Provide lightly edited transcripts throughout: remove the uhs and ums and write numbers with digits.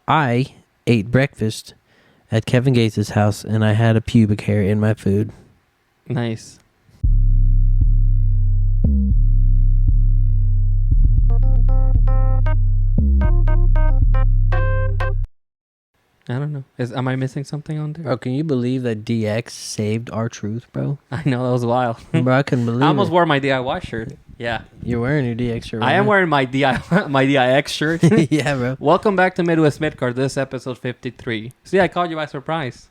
I ate breakfast at Kevin Gates' house, and I had a pubic hair in my food. Nice. I don't know. Am I missing something on there? Bro, can you believe that DX saved R-Truth, bro? I know, that was wild. Bro, I couldn't believe it. I almost wore my DIY shirt. Yeah. You're wearing your DX shirt right I am now. wearing my my DIX shirt. Yeah, bro. Welcome back to Midwest Midcard. This is episode 53. See, I caught you by surprise.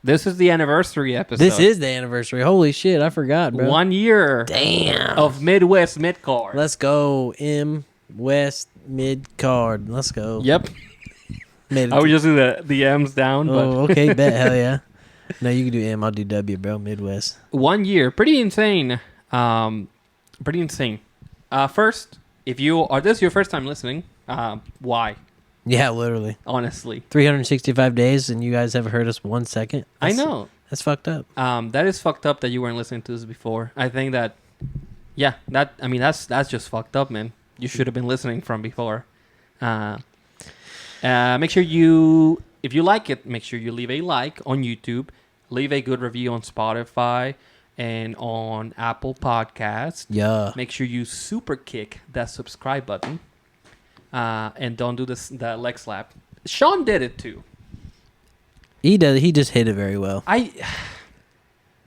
This is the anniversary episode. This is the anniversary. Holy shit, I forgot, bro. 1 year. Damn. Of Midwest Midcard. Let's go, West Midcard. Let's go. Yep. Made it I would just do the M's down. Oh, okay, bet. Hell yeah. No, you can do M. I'll do W, bro. Midwest. 1 year. Pretty insane. First, if this is your first time listening, why? Yeah, literally. Honestly. 365 days, and you guys haven't heard us 1 second. I know. That's fucked up. That is fucked up that you weren't listening to this before. I think that, that's just fucked up, man. You should have been listening from before. Make sure if you like it, make sure you leave a like on YouTube, leave a good review on Spotify and on Apple Podcasts. Yeah. Make sure you super kick that subscribe button, and don't do the leg slap. Sean did it too. He does. He just hit it very well.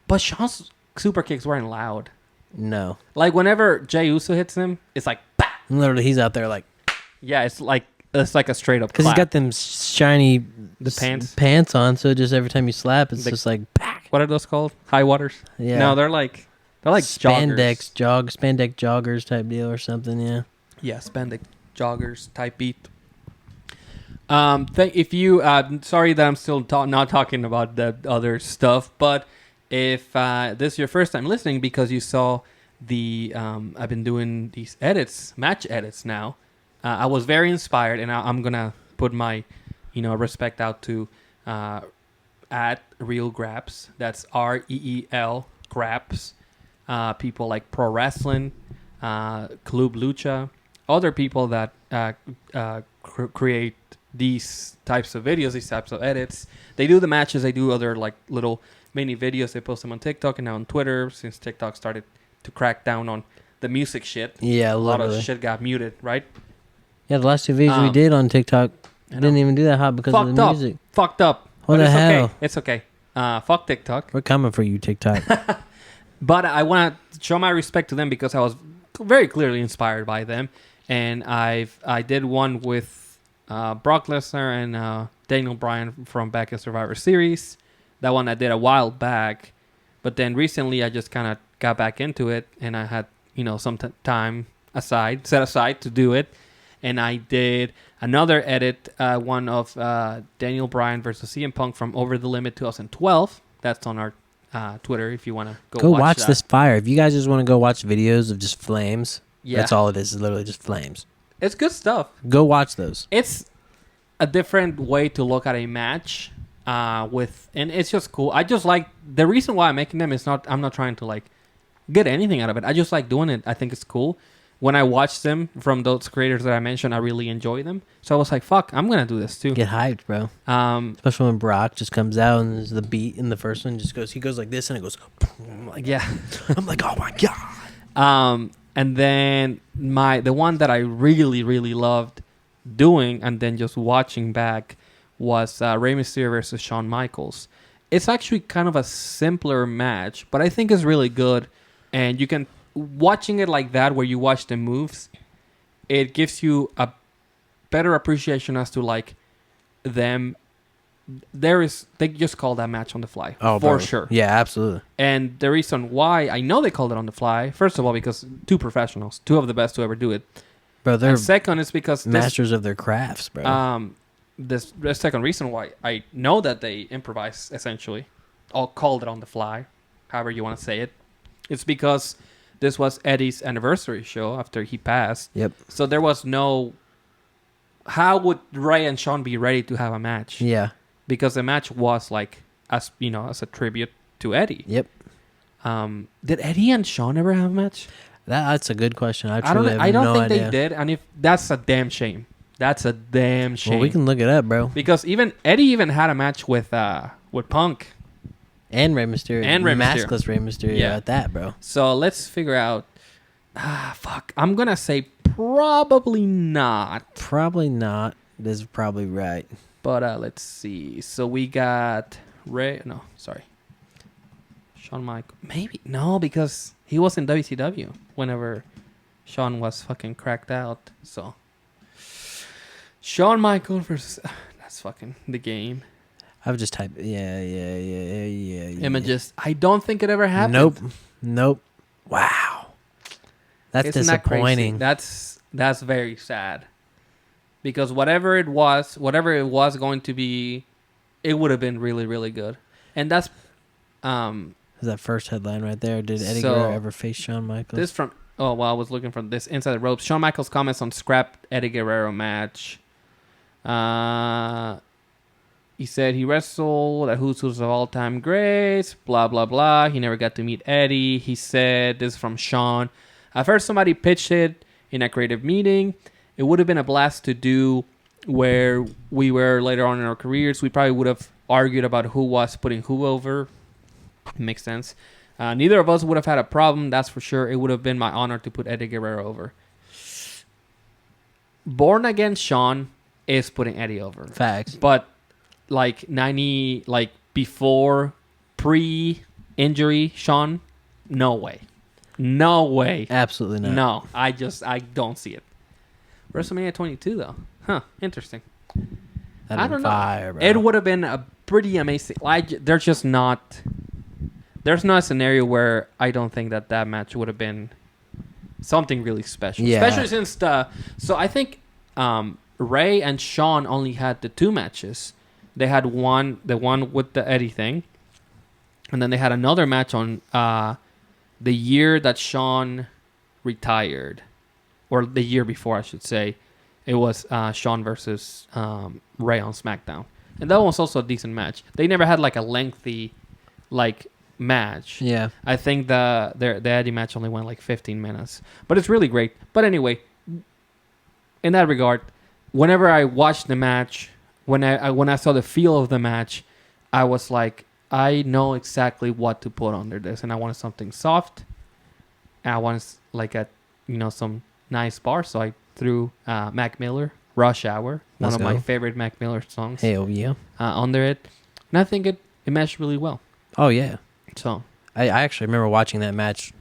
But Sean's super kicks weren't loud. No. Like whenever Jey Uso hits him, it's like, bah! Literally, he's out there like. Yeah, it's like a straight up. Because he's got them shiny pants on, so just every time you slap, it's just like. Pack. What are those called? High waters? Yeah. No, they're like spandex joggers. joggers type deal or something. Yeah. Yeah, spandex joggers type beat. If you sorry that I'm still not talking about the other stuff, but if this is your first time listening because you saw the I've been doing these match edits now. I was very inspired, and I'm gonna put my respect out to at Real Graps. That's REEL Graps. People like Pro Wrestling, Club Lucha, other people that create these types of videos, these types of edits. They do the matches. They do other like little mini videos. They post them on TikTok and now on Twitter since TikTok started to crack down on the music shit. Yeah, a lot of shit got muted, right? Yeah, the last two videos we did on TikTok didn't even do that hot because of the music. Fucked up. What the hell? Okay. It's okay. Fuck TikTok. We're coming for you, TikTok. But I want to show my respect to them because I was very clearly inspired by them, and I did one with Brock Lesnar and Daniel Bryan from back in Survivor Series. That one I did a while back, but then recently I just kind of got back into it, and I had some time set aside to do it, and I did another edit, one of Daniel Bryan versus CM Punk from Over the Limit 2012. That's on our Twitter if you want to go watch this fire. If you guys just want to go watch videos of just flames, that's all it is. It's literally just flames. It's good stuff. Go watch those. It's a different way to look at a match, and it's just cool. I just like the reason why I'm making them is I'm not trying to like get anything out of it. I just like doing it. I think it's cool. When I watch them from those creators that I mentioned, I really enjoy them. So I was like, fuck, I'm going to do this too. Get hyped, bro. Especially when Brock just comes out and there's the beat in the first one he goes like this and it goes, like, yeah. I'm like, oh my God. And then the one that I really, really loved doing and then just watching back was Rey Mysterio versus Shawn Michaels. It's actually kind of a simpler match, but I think it's really good. And you can... Watching it like that, where you watch the moves, it gives you a better appreciation as to like them. They just call that match on the fly for sure. Yeah, absolutely. And the reason why I know they called it on the fly, first of all, because two professionals, two of the best to ever do it. Bro, they're second is because masters of their crafts, bro. The second reason why I know that they improvise essentially, or called it on the fly, however you want to say it, it's because this was Eddie's anniversary show after he passed. Yep. So there was no... How would Ray and Shawn be ready to have a match? Yeah. Because the match was like, as a tribute to Eddie. Yep. Did Eddie and Shawn ever have a match? That's a good question. I don't think idea. they did, and if that's a damn shame. That's a damn shame. Well, we can look it up, bro. Because Eddie even had a match with Punk. And Rey Mysterio. And Rey Mysterio. Maskless Rey Mysterio at that, bro. So let's figure out. Fuck. I'm going to say probably not. Probably not. This is probably right. But let's see. So we got Ray. No, sorry. Shawn Michaels. Maybe. No, because he was in WCW whenever Shawn was fucking cracked out. So Shawn Michaels versus... That's fucking the game. I've just typed... Yeah. Images. I don't think it ever happened. Nope. Wow. That's Isn't disappointing. That crazy? That's very sad. Because whatever it was going to be, it would have been really, really good. And that's... Is that first headline right there? Did Eddie Guerrero ever face Shawn Michaels? This from... Oh, well, I was looking for this Inside the Ropes. Shawn Michaels comments on scrapped Eddie Guerrero match. He said he wrestled at Who's Who's of all-time greats, blah, blah, blah. He never got to meet Eddie. He said, this is from Shawn. I've heard somebody pitched it in a creative meeting. It would have been a blast to do where we were later on in our careers. We probably would have argued about who was putting who over. Makes sense. Neither of us would have had a problem, that's for sure. It would have been my honor to put Eddie Guerrero over. Born Again Shawn is putting Eddie over. Facts. But before pre-injury Shawn, no way. No way. Absolutely not. No, I don't see it. WrestleMania 22 though. Huh, interesting. I don't know. Fire, bro. It would have been a pretty amazing. There's just not. There's not a scenario where I don't think that match would have been something really special. Yeah. Especially since So I think Ray and Shawn only had the 2 matches. They had the one with the Eddie thing, and then they had another match on the year that Shawn retired, or the year before, I should say. It was Shawn versus Ray on SmackDown, and that one was also a decent match. They never had a lengthy match. Yeah. I think the Eddie match only went 15 minutes, but it's really great. But anyway, in that regard, whenever I watched the match, when I saw the feel of the match, I was like, I know exactly what to put under this, and I wanted something soft, and I wanted some nice bars, so I threw Mac Miller, Rush Hour, one of my favorite Mac Miller songs. Hell yeah. Under it, and I think it meshed really well. Oh yeah. So I actually remember watching that match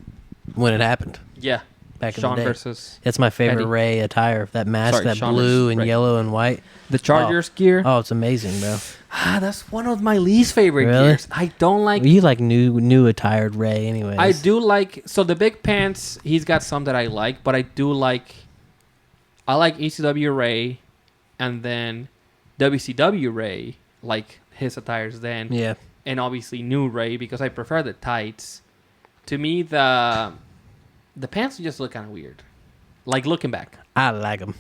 when it happened. Yeah. Back Shawn in the day. versus That's my favorite Eddie. Ray attire. That mask, Sorry, that Shawn blue versus and Ray. yellow and white. the Chargers gear. Oh, it's amazing, bro. That's one of my least favorite Really? gears. I don't like. You like new attired Ray, anyways. I do like. So the big pants, he's got some that I like, but I do like. I like ECW Ray, and then WCW Ray, like his attires then. Yeah. And obviously new Ray because I prefer the tights. To me, the pants just look kind of weird. Like looking back. I like him.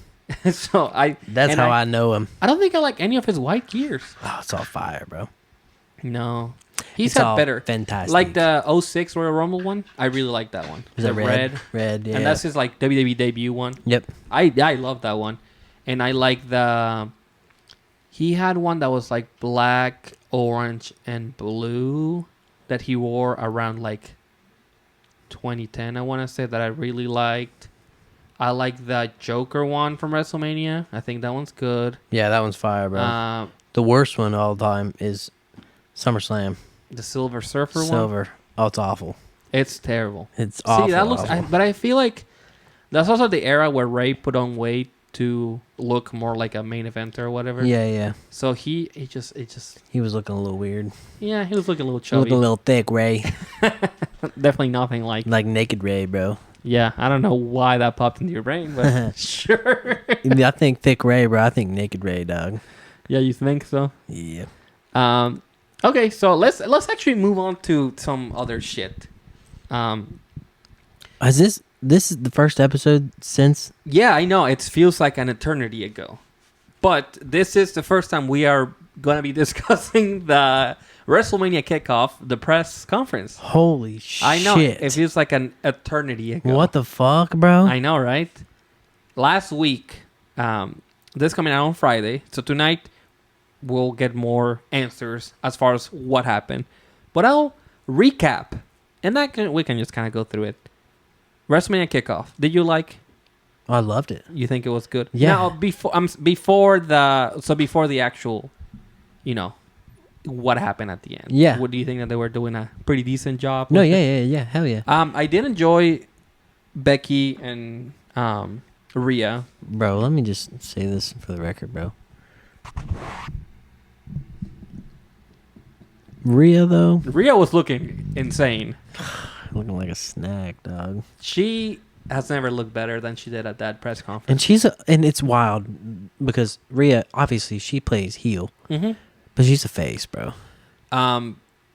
So That's how I know him. I don't think I like any of his white gears. Oh, it's all fire, bro. No. He's It's had all better. fantastic. Like the 06 Royal Rumble one. I really like that one. Is the that red? Red, yeah. And that's his like WWE debut one. Yep. I love that one. And I like he had one that was like black, orange, and blue that he wore around like 2010, I want to say, that I really liked. I like the Joker one from WrestleMania. I think that one's good. Yeah, that one's fire, bro. The worst one of all time is SummerSlam. The Silver Surfer one? Silver. Oh, it's awful. It's terrible. It's awful. See, that looks... awful. but I feel like that's also the era where Ray put on weight to look more like a main eventer or whatever. Yeah. So he just... He was looking a little weird. Yeah, he was looking a little He looked chubby. a little thick, Ray. Definitely nothing like... Like Naked Ray, bro. Yeah, I don't know why that popped into your brain, but sure. I think thick Ray, bro. I think Naked Ray, dog. Yeah, you think so? Yeah. Okay, so let's actually move on to some other shit. Is this is the first episode since? Yeah, I know. It feels like an eternity ago. But this is the first time we are going to be discussing the WrestleMania Kickoff, the press conference. Holy shit. I know. It feels like an eternity ago. What the fuck, bro? I know, right? Last week, This coming out on Friday. So tonight we'll get more answers as far as what happened. But I'll recap, and we can just kind of go through it. WrestleMania Kickoff. Did you like? I loved it. You think it was good? Yeah. Now before the actual, what happened at the end. Yeah. What do you think that they were doing a pretty decent job? No, yeah. Hell yeah. I did enjoy Becky and Rhea. Bro, let me just say this for the record, bro. Rhea, though. Rhea was looking insane. Looking like a snack, dog. She has never looked better than she did at that press conference. And and it's wild because Rhea, obviously, she plays heel. Mm-hmm. But she's a face, bro.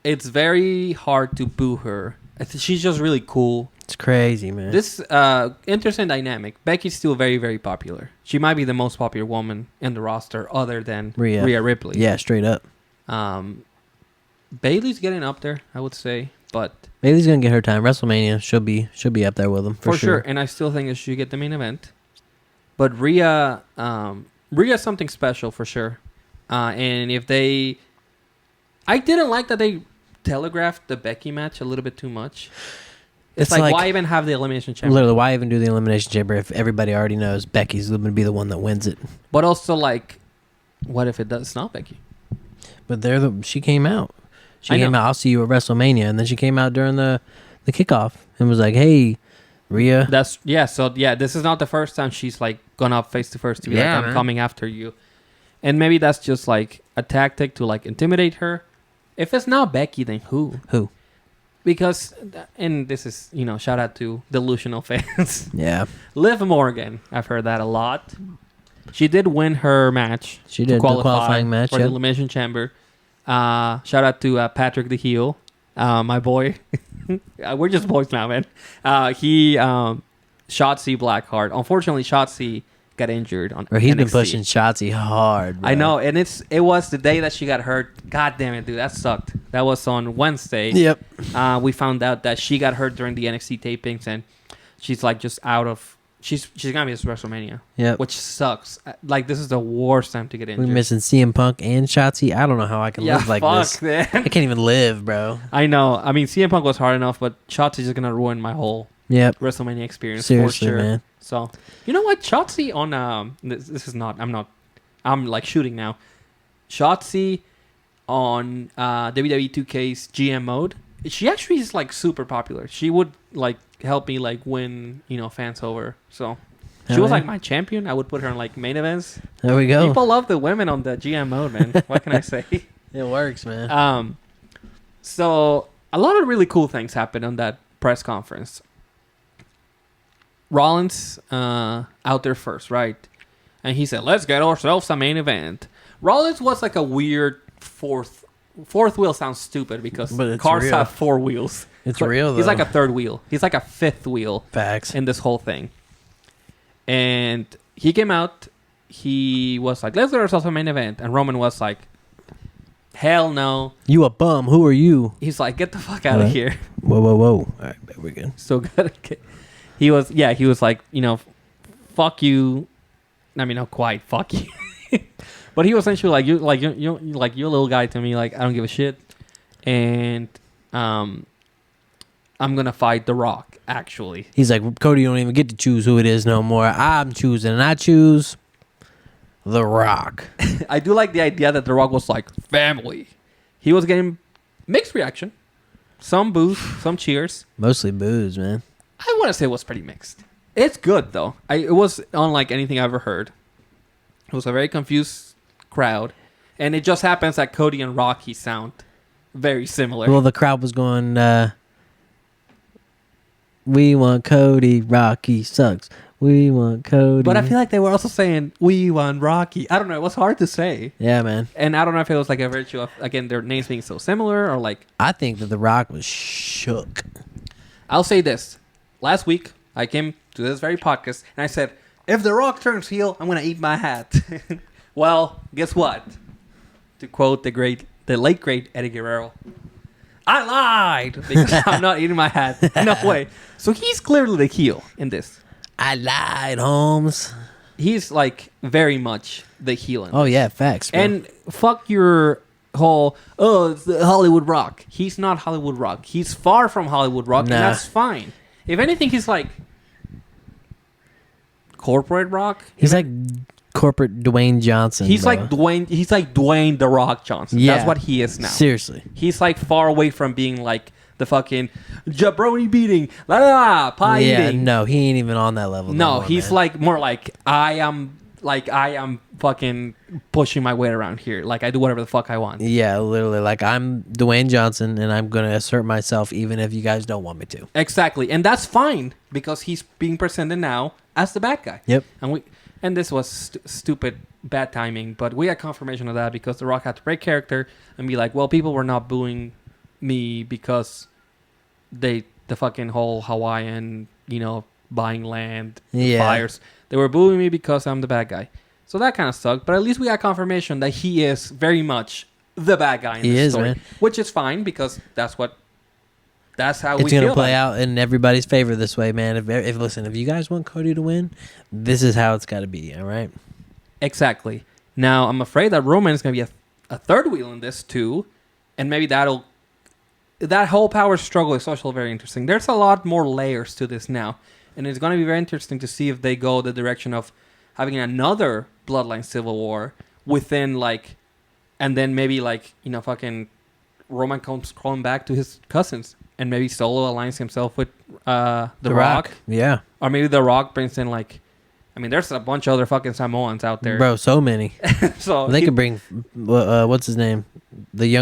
It's very hard to boo her. She's just really cool. It's crazy, man. This interesting dynamic. Becky's still very, very popular. She might be the most popular woman in the roster other than Rhea Ripley. Yeah, straight up. Bayley's getting up there, I would say. But Bayley's going to get her time. WrestleMania, she'll be up there with them. For sure. And I still think that she should get the main event. But Rhea's something special for sure. And if they... I didn't like that they telegraphed the Becky match a little bit too much. It's like, why even have the Elimination Chamber? Literally, why even do the Elimination Chamber if everybody already knows Becky's going to be the one that wins it? But also, like, what if it's not Becky? But she came out. She came out, I'll see you at WrestleMania. And then she came out during the kickoff and was like, hey, Rhea. This is not the first time she's, like, gone up face to face to be like, I'm coming after you. And maybe that's just, like, a tactic to, like, intimidate her. If it's not Becky, then who? Who? Because, and this is, shout out to delusional fans. Yeah. Liv Morgan. I've heard that a lot. She did win her match. She did the qualifying match for the Elimination Chamber. Shout out to Patrick the Heel, my boy. We're just boys now, man. He Shotzi Blackheart. Unfortunately, Shotzi got injured on. He's NXT. been pushing Shotzi hard. Bro. I know, and it was the day that she got hurt. God damn it, dude, that sucked. That was on Wednesday. Yep. We found out that she got hurt during the NXT tapings, and she's like just out of. She's gonna miss WrestleMania. Yeah. Which sucks. Like, this is the worst time to get injured. We're missing CM Punk and Shotzi. I don't know how I can live like this. Man. I can't even live, bro. I know. I mean, CM Punk was hard enough, but Shotzi's just gonna ruin my whole WrestleMania experience. Seriously, for sure. man. So, you know what? Shotzi on this is not. I'm like shooting now. Shotzi on WWE 2K's GM mode. She actually is like super popular. She would like help me like win fans over. So she was like my champion. I would put her in like main events. There we go. People love the women on the GM mode, man. What can I say? It works, man. So a lot of really cool things happened on that press conference. Rollins out there first, right? And he said, "Let's get ourselves a main event." Rollins was like a weird fourth wheel. Sounds stupid because cars have 4 wheels. It's real, though. He's like a third wheel. He's like a fifth wheel. Facts. In this whole thing. And he came out. He was like, "Let's get ourselves a main event." And Roman was like, "Hell no. You a bum. Who are you?" He's like, "Get the fuck out of here." Whoa. All right, we're good. So good. He was like, fuck you. I mean, not quite, fuck you. But he was essentially like, you're a little guy to me. Like, I don't give a shit. And I'm gonna fight The Rock. Actually, he's like, Cody, you don't even get to choose who it is no more. I'm choosing, and I choose The Rock. I do like the idea that The Rock was like family. He was getting mixed reaction. Some boos, some cheers. Mostly boos, man. I want to say it was pretty mixed. It's good, though. It was unlike anything I ever heard. It was a very confused crowd. And it just happens that Cody and Rocky sound very similar. Well, the crowd was going, we want Cody, Rocky sucks. We want Cody. But I feel like they were also saying, we want Rocky. I don't know. It was hard to say. Yeah, man. And I don't know if it was like a virtue of, again, their names being so similar or like... I think that The Rock was shook. I'll say this. Last week, I came to this very podcast, and I said, if The Rock turns heel, I'm going to eat my hat. Well, guess what? To quote the late, great Eddie Guerrero, I lied because I'm not eating my hat. No way. So he's clearly the heel in this. I lied, Holmes. he's like very much the heel. Oh yeah, facts. Bro. And fuck your whole it's the Hollywood Rock. He's not Hollywood Rock. He's far from Hollywood Rock, and that's fine. If anything, he's like corporate Rock. He's like corporate Dwayne Johnson. He's bro. like Dwayne. He's like Dwayne the Rock Johnson. Yeah. That's what he is now. Seriously. He's like far away from being like the fucking jabroni beating, la la la, pie eating. No, he ain't even on that level. No, more, he's man. like more like I am fucking pushing my weight around here. Like I do whatever the fuck I want. Yeah, literally. Like I'm Dwayne Johnson, and I'm gonna assert myself even if you guys don't want me to. Exactly, and that's fine because he's being presented now as the bad guy. Yep. And this was stupid bad timing, but we had confirmation of that because The Rock had to break character and be like, well, people were not booing me because the fucking whole Hawaiian, buying land, fires. They were booing me because I'm the bad guy. So that kind of sucked, but at least we got confirmation that he is very much the bad guy in this story, man. Which is fine because that's how it's we feel. It's gonna play out in everybody's favor this way, man. If you guys want Cody to win, this is how it's got to be. All right. Exactly. Now I'm afraid that Roman is gonna be a third wheel in this too, and maybe that whole power struggle is also very interesting. There's a lot more layers to this now, and it's gonna be very interesting to see if they go the direction of having another Bloodline Civil War within and then maybe fucking Roman comes crawling back to his cousins. And maybe Solo aligns himself with The Rock. Yeah. Or maybe The Rock brings in there's a bunch of other fucking Samoans out there. Bro, so many. So they could bring, what's his name? The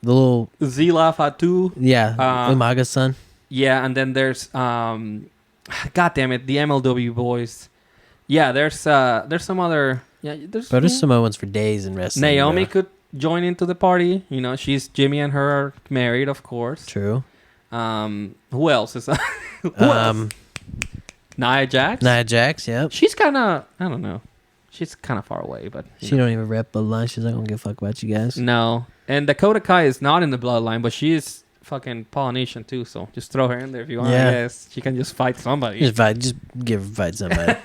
little... Zila Fatu. Yeah, Umaga's son. Yeah, and then there's, God damn it, the MLW boys. Yeah, there's some other... Yeah, there's Samoans for days in wrestling. Naomi could join into the party. She's Jimmy and her are married, of course. True. Who else is who else? Nia Jax? Nia Jax, yep. She's kind of, I don't know. She's kind of far away, but... She don't even rep Bloodline. She's not going to give a fuck about you guys. No. And Dakota Kai is not in the Bloodline, but she is fucking Polynesian too, so just throw her in there if you want. Yeah. Yes, she can just fight somebody. Just give her fight somebody.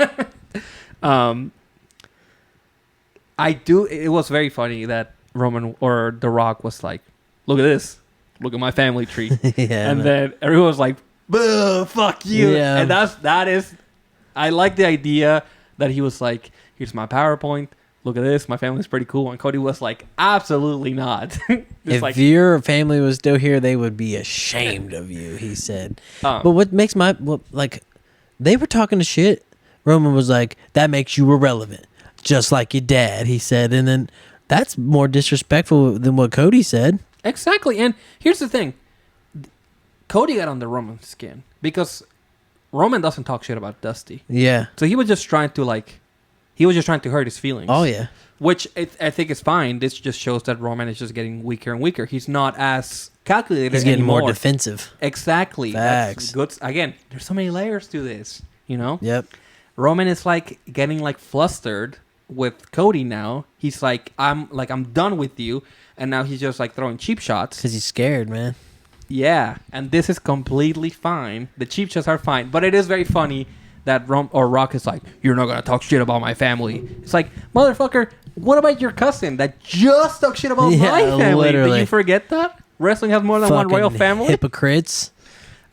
It was very funny that Roman or The Rock was like, look at this. Look at my family tree. Yeah, and then everyone was like, boo, fuck you. Yeah. And that is, I like the idea that he was like, here's my PowerPoint. Look at this. My family's pretty cool. And Cody was like, absolutely not. If your family was still here, they would be ashamed of you, he said. But what makes they were talking to shit. Roman was like, that makes you irrelevant. Just like your dad, he said. And then that's more disrespectful than what Cody said. Exactly. And here's the thing. Cody got under Roman's skin because Roman doesn't talk shit about Dusty. Yeah. So he was just trying to hurt his feelings. Oh, yeah. Which I think is fine. This just shows that Roman is just getting weaker and weaker. He's not as calculated He's getting anymore. more defensive. Exactly. Facts. That's good. Again, there's so many layers to this, Yep. Roman is getting flustered with Cody now. He's like, I'm done with you. And now he's just throwing cheap shots. Because he's scared, man. Yeah. And this is completely fine. The cheap shots are fine. But it is very funny that Rock is like, you're not going to talk shit about my family. It's like, motherfucker, what about your cousin that just talked shit about my family? Literally. Did you forget that? Wrestling has more than one royal family? Hypocrites.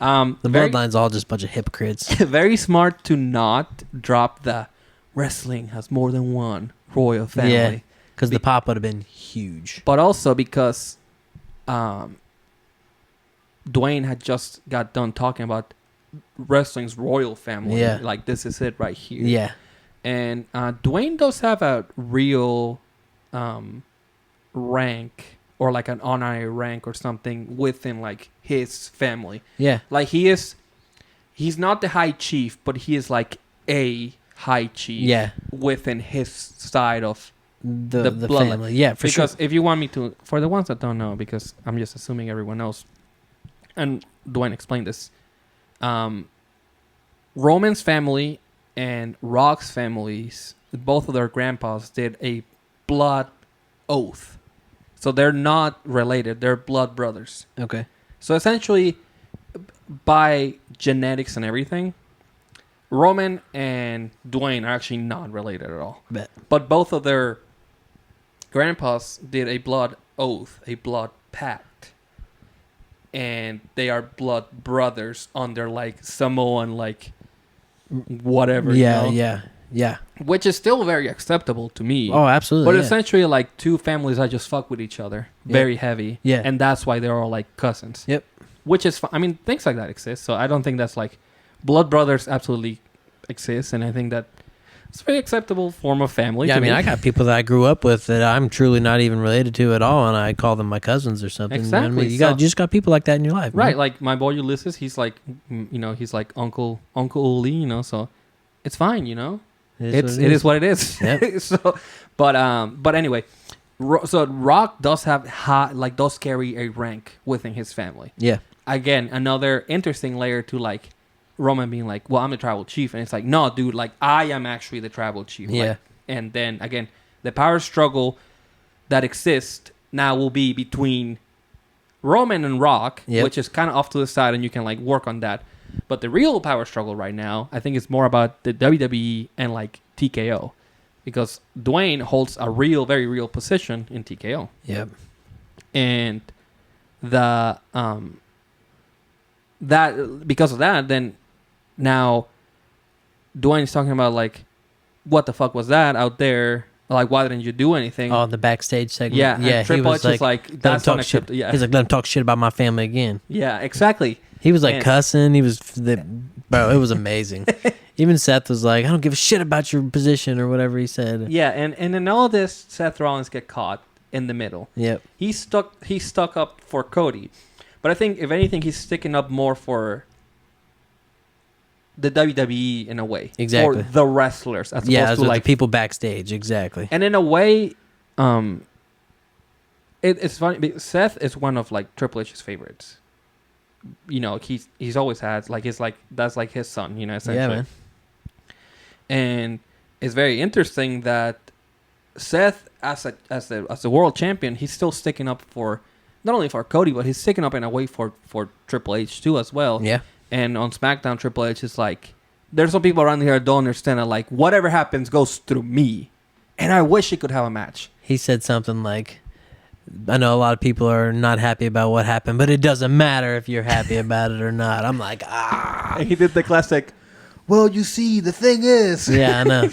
The Bloodline's all just a bunch of hypocrites. Very smart to not drop the wrestling has more than one royal family. Yeah. Because the pop would have been huge. But also because Dwayne had just got done talking about wrestling's royal family. Yeah. This is it right here. Yeah. And Dwayne does have a real rank or an honorary rank or something within his family. Yeah. He's not the high chief, but he is a high chief. Yeah. Within his side of the family. Yeah, for sure. Because if you want me to, for the ones that don't know, because I'm just assuming everyone knows, and Dwayne explained this, Roman's family and Rock's families, both of their grandpas did a blood oath. So they're not related. They're blood brothers. Okay. So essentially, by genetics and everything, Roman and Dwayne are actually not related at all. Bet. But both of their grandpas did a blood oath, a blood pact. And they are blood brothers under like Samoan like whatever. Yeah, you know? yeah. Which is still very acceptable to me. Oh, absolutely. But essentially like two families that just fuck with each other. Very heavy. Yeah. And that's why they're all like cousins. Yep. Which is I mean, things like that exist. So I don't think that's like blood brothers absolutely exist, and I think that it's a very acceptable form of family. Yeah, I mean, I got people that I grew up with that I'm truly not even related to at all, and I call them my cousins or something. Exactly. You know what I mean? You just got people like that in your life, right? Man. Like my boy Ulysses, he's like, he's like Uncle Uli, so it's fine, It is what it is. Yep. So, but anyway, so Rock does does carry a rank within his family. Yeah. Again, another interesting layer to like Roman being like, well, I'm the tribal chief. And it's like, no, dude, like I am actually the tribal chief. Yeah. Like, and then again, the power struggle that exists now will be between Roman and Rock, which is kind of off to the side and you can like work on that. But the real power struggle right now, I think, is more about the WWE and like TKO. Because Dwayne holds a very real position in TKO. Yep. And the that because of that, then now Dwayne's talking about like, what the fuck was that out there? Like, why didn't you do anything? Oh, the backstage segment. Yeah. Triple H is like, that's unacceptable. Yeah. He's like, let him talk shit about my family again. Yeah, exactly. He was like cussing. He was bro. It was amazing. Even Seth was like, I don't give a shit about your position or whatever he said. Yeah, and in all this, Seth Rollins get caught in the middle. Yep. He's stuck up for Cody. But I think, if anything, he's sticking up more for the WWE in a way. Exactly. For the wrestlers as opposed to like the people backstage. Exactly. And in a way, it's funny because Seth is one of like Triple H's favorites. He's always had that's like his son, essentially. Yeah, man. And it's very interesting that Seth, as the world champion, he's still sticking up for not only for Cody, but he's sticking up in a way for Triple H too as well. Yeah. And on SmackDown, Triple H is like, there's some people around here that don't understand that like whatever happens goes through me, and I wish he could have a match. He said something like, I know a lot of people are not happy about what happened, but it doesn't matter if you're happy about it or not. I'm like, And he did the classic, well, you see, the thing is. Yeah, I know.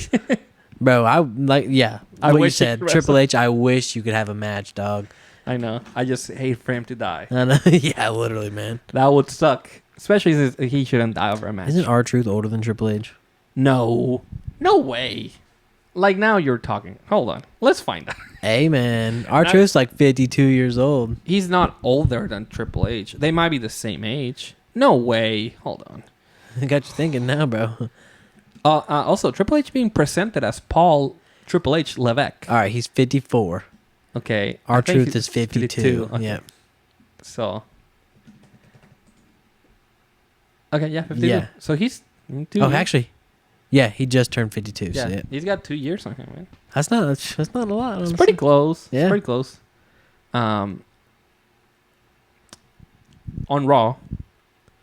Bro, I wish you said, Triple H, I wish you could have a match, dog. I know. I just hate for him to die. I know. Yeah, literally, man. That would suck. Especially since he shouldn't die over a match. Isn't R-Truth older than Triple H? No. No way. Like, now you're talking. Hold on. Let's find out. Hey, man. R-Truth's like 52 years old. He's not older than Triple H. They might be the same age. No way. Hold on. I got you thinking now, bro. Also, Triple H being presented as Paul Triple H Levesque. All right, he's 54. Okay. R-Truth is 52. Okay. Yeah. So. Okay, yeah, 52. Yeah. So he's... Actually, yeah, he just turned 52. Yeah, So yeah. he's got 2 years on him, man. That's not a lot. It's pretty close. Yeah. It's pretty close. On Raw,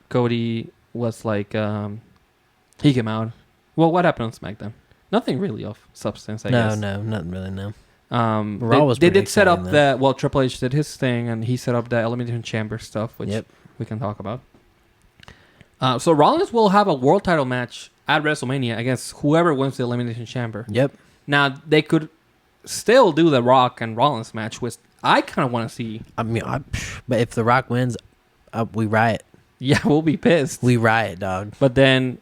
Cody was like... he came out. Well, what happened on SmackDown? Nothing really of substance, I guess. No, nothing really, no. Raw was they did set up Triple H did his thing, and he set up the Elimination Chamber stuff, which we can talk about. So Rollins will have a world title match at WrestleMania against whoever wins the Elimination Chamber. Yep. Now, they could still do the Rock and Rollins match, which I kind of want to see. I mean, but if The Rock wins, we riot. Yeah, we'll be pissed. We riot, dog. But then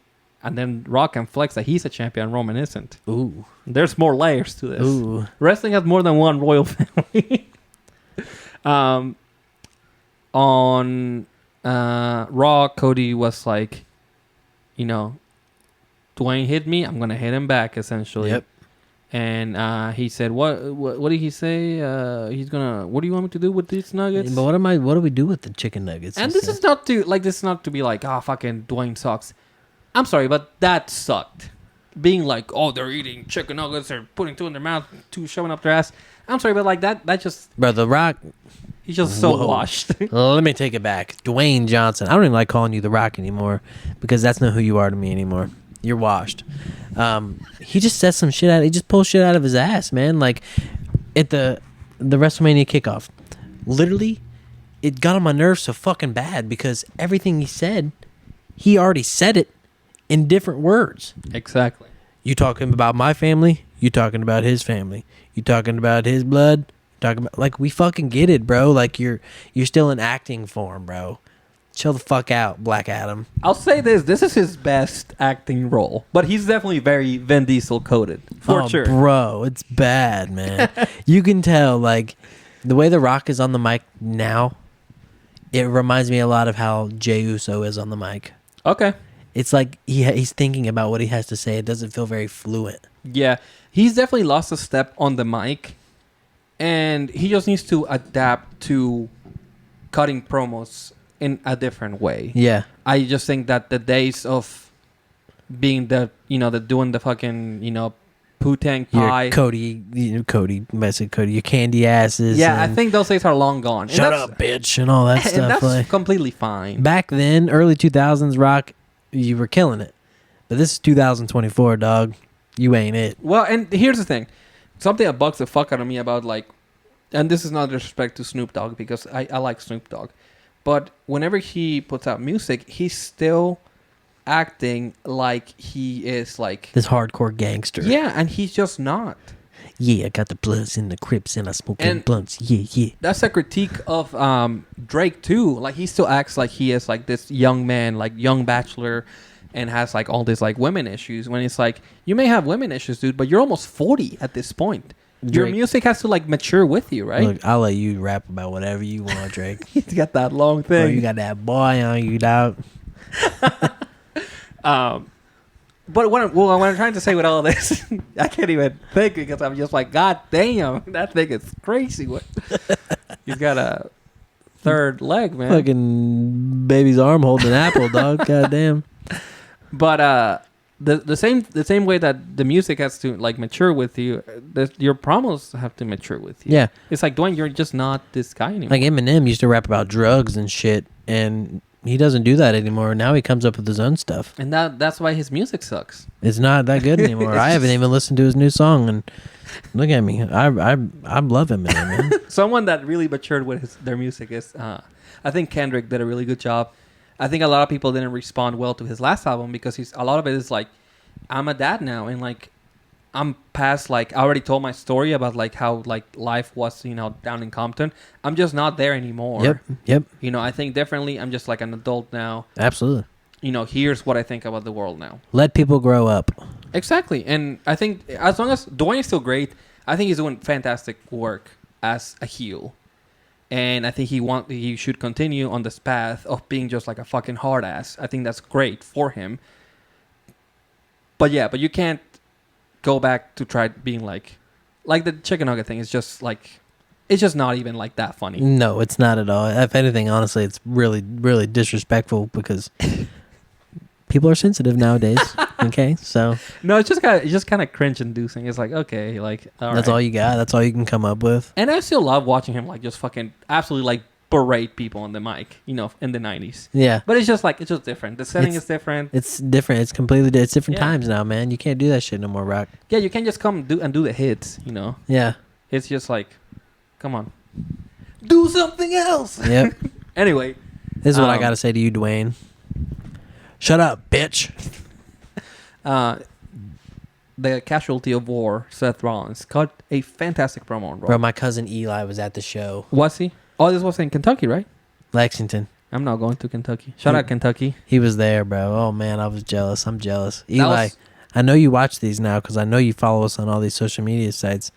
Rock can flex that he's a champion, Roman isn't. Ooh. There's more layers to this. Ooh. Wrestling has more than one royal family. On Raw, Cody was like, Dwayne hit me, I'm gonna hit him back, essentially. Yep. And he said, "What did he say? He's gonna. What do you want me to do with these nuggets?" But what do we do with the chicken nuggets? And this is not to be like, fucking Dwayne sucks. I'm sorry, but that sucked. Being like, they're eating chicken nuggets, they're putting two in their mouth, two shoving up their ass. I'm sorry, but like that just... Bro, The Rock... He's just so washed. Let me take it back. Dwayne Johnson. I don't even like calling you The Rock anymore because that's not who you are to me anymore. You're washed. He just says some shit out. He just pulls shit out of his ass, man. Like at the WrestleMania kickoff, literally, it got on my nerves so fucking bad because everything he said, he already said it in different words. Exactly. You talking about my family? You talking about his family? You talking about his blood? Talking about, like, we fucking get it, bro. Like you're still in acting form, bro. Chill the fuck out, Black Adam. I'll say this is his best acting role, but he's definitely very Vin Diesel coded for sure. Bro, it's bad, man. You can tell, like, the way The Rock is on the mic now, it reminds me a lot of how Jey Uso is on the mic. Okay. It's like he's thinking about what he has to say. It doesn't feel very fluent. Yeah, he's definitely lost a step on the mic, and he just needs to adapt to cutting promos in a different way. Yeah. I just think that the days of being doing the fucking, poo-tang pie. Your Cody, basically Cody, your candy asses. Yeah, I think those days are long gone. Shut up, bitch, and all that stuff. And that's like, completely fine. Back then, early 2000s, Rock, you were killing it. But this is 2024, dog. You ain't it. Well, and here's the thing. Something that bugs the fuck out of me about, like, and this is not disrespect to Snoop Dogg because I like Snoop Dogg. But whenever he puts out music, he's still acting like he is like this hardcore gangster. Yeah, and he's just not. Yeah, I got the Bloods and the Crips and I smoke blunts. Yeah. That's a critique of Drake too. Like he still acts like he is like this young man, like young bachelor, and has like all these like women issues. When it's like you may have women issues, dude, but you're almost 40 at this point. Drake. Your music has to like mature with you, right? Look, I'll let you rap about whatever you want, Drake. He's got that long thing. Bro, you got that boy on you, dog. But what I'm trying to say with all this, I can't even think because I'm just like, God damn, that thing is crazy. He's got a third leg, man. Fucking baby's arm holding an apple, dog. God damn. But the same way that the music has to like mature with you, your promos have to mature with you. Yeah, it's like Dwayne, you're just not this guy anymore. Like Eminem used to rap about drugs and shit, and he doesn't do that anymore. Now he comes up with his own stuff, and that's why his music sucks. It's not that good anymore. I haven't even listened to his new song, and look at me, I love Eminem, man. Someone that really matured with their music is, I think Kendrick did a really good job. I think a lot of people didn't respond well to his last album because a lot of it is like, I'm a dad now, and like I'm past, like I already told my story about like how like life was, down in Compton. I'm just not there anymore. Yep. I think differently. I'm just like an adult now. Absolutely. Here's what I think about the world now. Let people grow up. Exactly. And I think as long as Dwayne is still great, I think he's doing fantastic work as a heel. And I think he should continue on this path of being just like a fucking hard ass. I think that's great for him. But you can't go back to try being like the chicken nugget thing is just like, it's just not even like that funny. No, it's not at all. If anything, honestly, it's really, really disrespectful because people are sensitive nowadays. Okay, so no, it's just kind of cringe inducing. It's like, okay, like that's all you got. That's all you can come up with. And I still love watching him like just fucking absolutely like berate people on the mic, in the 90s. Yeah. But it's just different. The setting is different. It's different. It's completely it's different times now, man. You can't do that shit no more, Rock. Yeah, you can't just come do the hits, Yeah. It's just like, come on. Do something else. Yep. Anyway. This is what I got to say to you, Dwayne. Shut up, bitch. The casualty of war, Seth Rollins, cut a fantastic promo on Raw. Bro, my cousin Eli was at the show. Was he? Oh, this was in Kentucky, right? Lexington. I'm not going to Kentucky. Shout out Kentucky. He was there, bro. Oh, man, I was jealous. I'm jealous. Eli, I know you watch these now because I know you follow us on all these social media sites.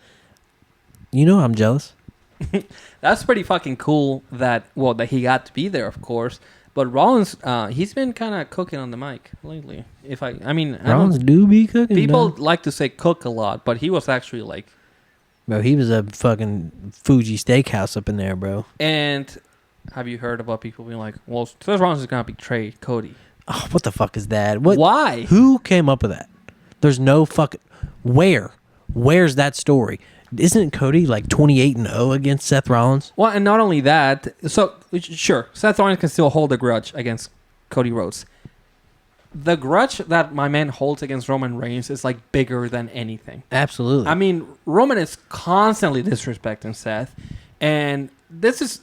I'm jealous. That's pretty fucking cool that he got to be there, of course. But Rollins, he's been kind of cooking on the mic lately. Rollins do be cooking. People like to say cook a lot, but he was actually like... Bro, he was a fucking Fuji steakhouse up in there, bro. And have you heard about people being like, well, Seth Rollins is going to betray Cody? Oh, what the fuck is that? What? Why? Who came up with that? There's no fucking... Where's that story? Isn't Cody like 28-0 against Seth Rollins? Well, and not only that, so sure, Seth Rollins can still hold a grudge against Cody Rhodes. the grudge that my man holds against Roman Reigns is like bigger than anything. Absolutely. I mean, Roman is constantly disrespecting Seth, and this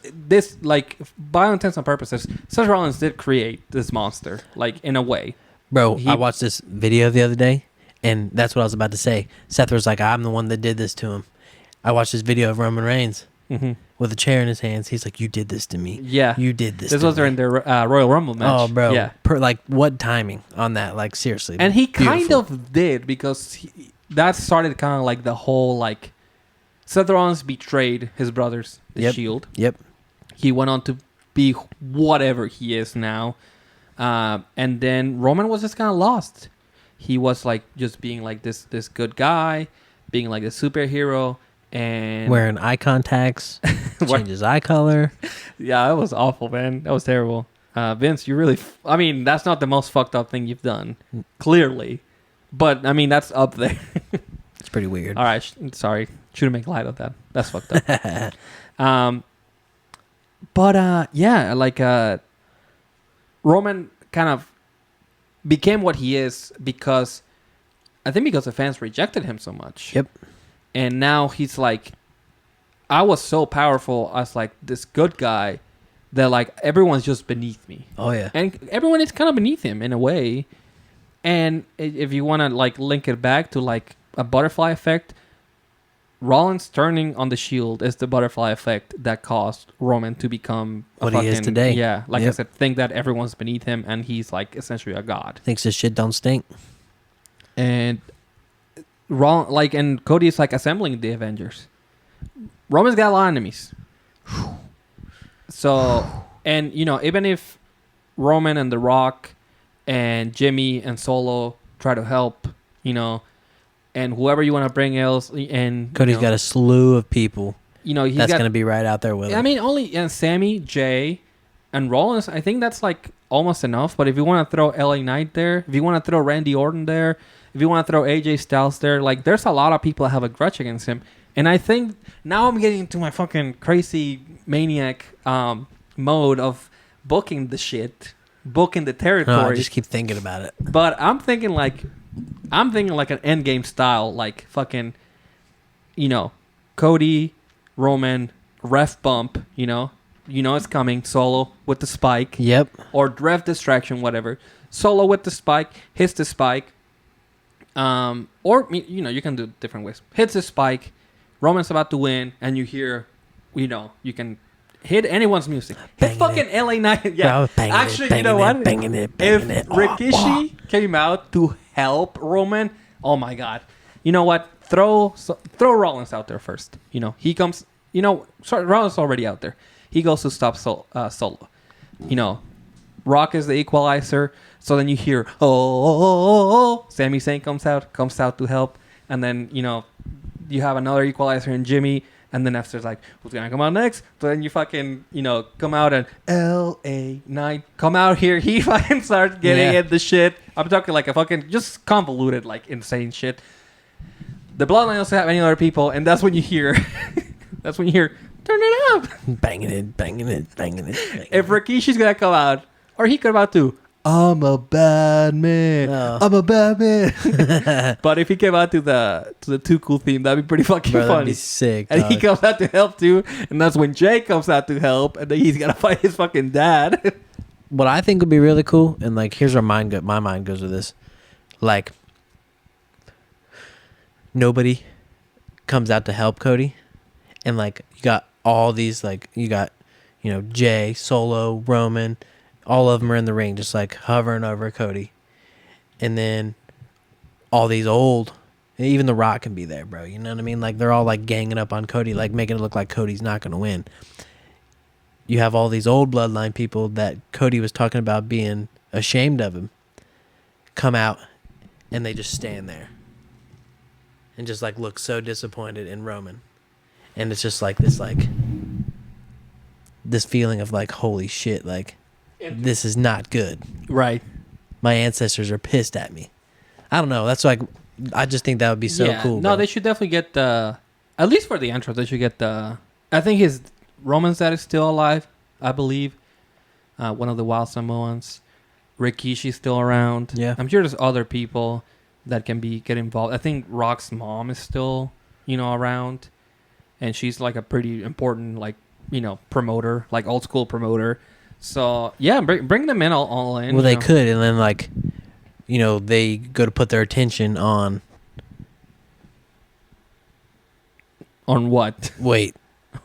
like by all intents and purposes, Seth Rollins did create this monster, like in a way. Bro, I watched this video the other day, and that's what I was about to say. Seth was like, I'm the one that did this to him. I watched this video of Roman Reigns with a chair in his hands. He's like, you did this to me. Yeah. You did this This was during their Royal Rumble match. Oh, bro. Yeah. Like, what timing on that? Like, seriously. And he kind beautiful. of did, because that started kind of like the whole, like, Seth Rollins betrayed his brothers, the Shield. Yep. He went on to be whatever he is now. And then Roman was just kind of lost. He was like just being like this good guy, being like a superhero, and wearing eye contacts, changes eye color. Yeah, that was awful, man. That was terrible. Vince, you really... I mean, that's not the most fucked up thing you've done, clearly. But, I mean, that's up there. It's pretty weird. All right, sorry. Shouldn't make light of that. That's fucked up. Yeah, like... Roman kind of became what he is because... I think because the fans rejected him so much. Yep. And now he's like... I was so powerful as, like, this good guy... that like everyone's just beneath me. Oh yeah. And everyone is kind of beneath him in a way. And if you want to like link it back to like a butterfly effect, Rollins turning on the Shield is the butterfly effect that caused Roman to become what he is today. Yeah, like I said, think that everyone's beneath him and he's like essentially a god. Thinks his shit don't stink. And and Cody's like assembling the Avengers. Roman's got a lot of enemies. So, and, you know, even if Roman and The Rock and Jimmy and Solo try to help, you know, and whoever you want to bring else, and Cody's got a slew of people, you know, that's going to be right out there with him. I mean, and Sammy, Jay, and Rollins, I think that's like almost enough. But if you want to throw LA Knight there, if you want to throw Randy Orton there, if you want to throw AJ Styles there, like there's a lot of people that have a grudge against him. And I think now I'm getting into my fucking crazy maniac mode of booking the shit, booking the territory. No, I just keep thinking about it. But I'm thinking like an Endgame style, like fucking, you know, Cody, Roman, ref bump, you know it's coming. Solo with the spike. Yep. Or ref distraction, whatever. Solo with the spike, hits the spike. Or, you know, you can do different ways. Hits the spike. Roman's about to win, and you hear, you know, you can hit anyone's music. Hit fucking LA Knight. Yeah. Actually, you know what? If Rikishi came out to help Roman, oh my God. You know what? Throw Rollins out there first. You know, he comes, you know, sorry, Rollins is already out there. He goes to stop Solo. You know, Rock is the equalizer. So then you hear, oh. Sami Zayn comes out to help. And then, you know, you have another equalizer in Jimmy, and then after it's like, who's gonna come out next? So then you fucking, you know, come out and LA Knight come out here. He fucking starts getting at the shit. I'm talking like a fucking just convoluted, like insane shit. The Bloodline doesn't have any other people, and that's when you hear, turn it up, banging it. If Rikishi's gonna come out, or he could come out too. I'm a bad man. Oh. I'm a bad man. But if he came out to the Too Cool theme, that'd be pretty fucking funny. That'd be sick. And he comes out to help too, and that's when Jay comes out to help, and then he's gotta fight his fucking dad. What I think would be really cool, and like here's where my mind goes with this, like nobody comes out to help Cody, and like you got all these, like you got, you know, Jay, Solo, Roman. All of them are in the ring, just like hovering over Cody. And then all these old, even The Rock can be there, bro. You know what I mean? Like they're all like ganging up on Cody, like making it look like Cody's not going to win. You have all these old bloodline people that Cody was talking about being ashamed of him come out, and they just stand there and just like look so disappointed in Roman. And it's just like this feeling of like, holy shit, like, this is not good. Right. My ancestors are pissed at me. I don't know. That's like, I just think that would be so cool. No, bro. They should definitely get the, at least for the intro, they should get the, I think Roman's dad is still alive, I believe. One of the Wild Samoans. Rikishi's still around. Yeah. I'm sure there's other people that can get involved. I think Rock's mom is still, around. And she's like a pretty important, like, promoter, like old school promoter. So, yeah, bring them in all in. Well, they could. And then, like, they go to put their attention on... On what? Wait.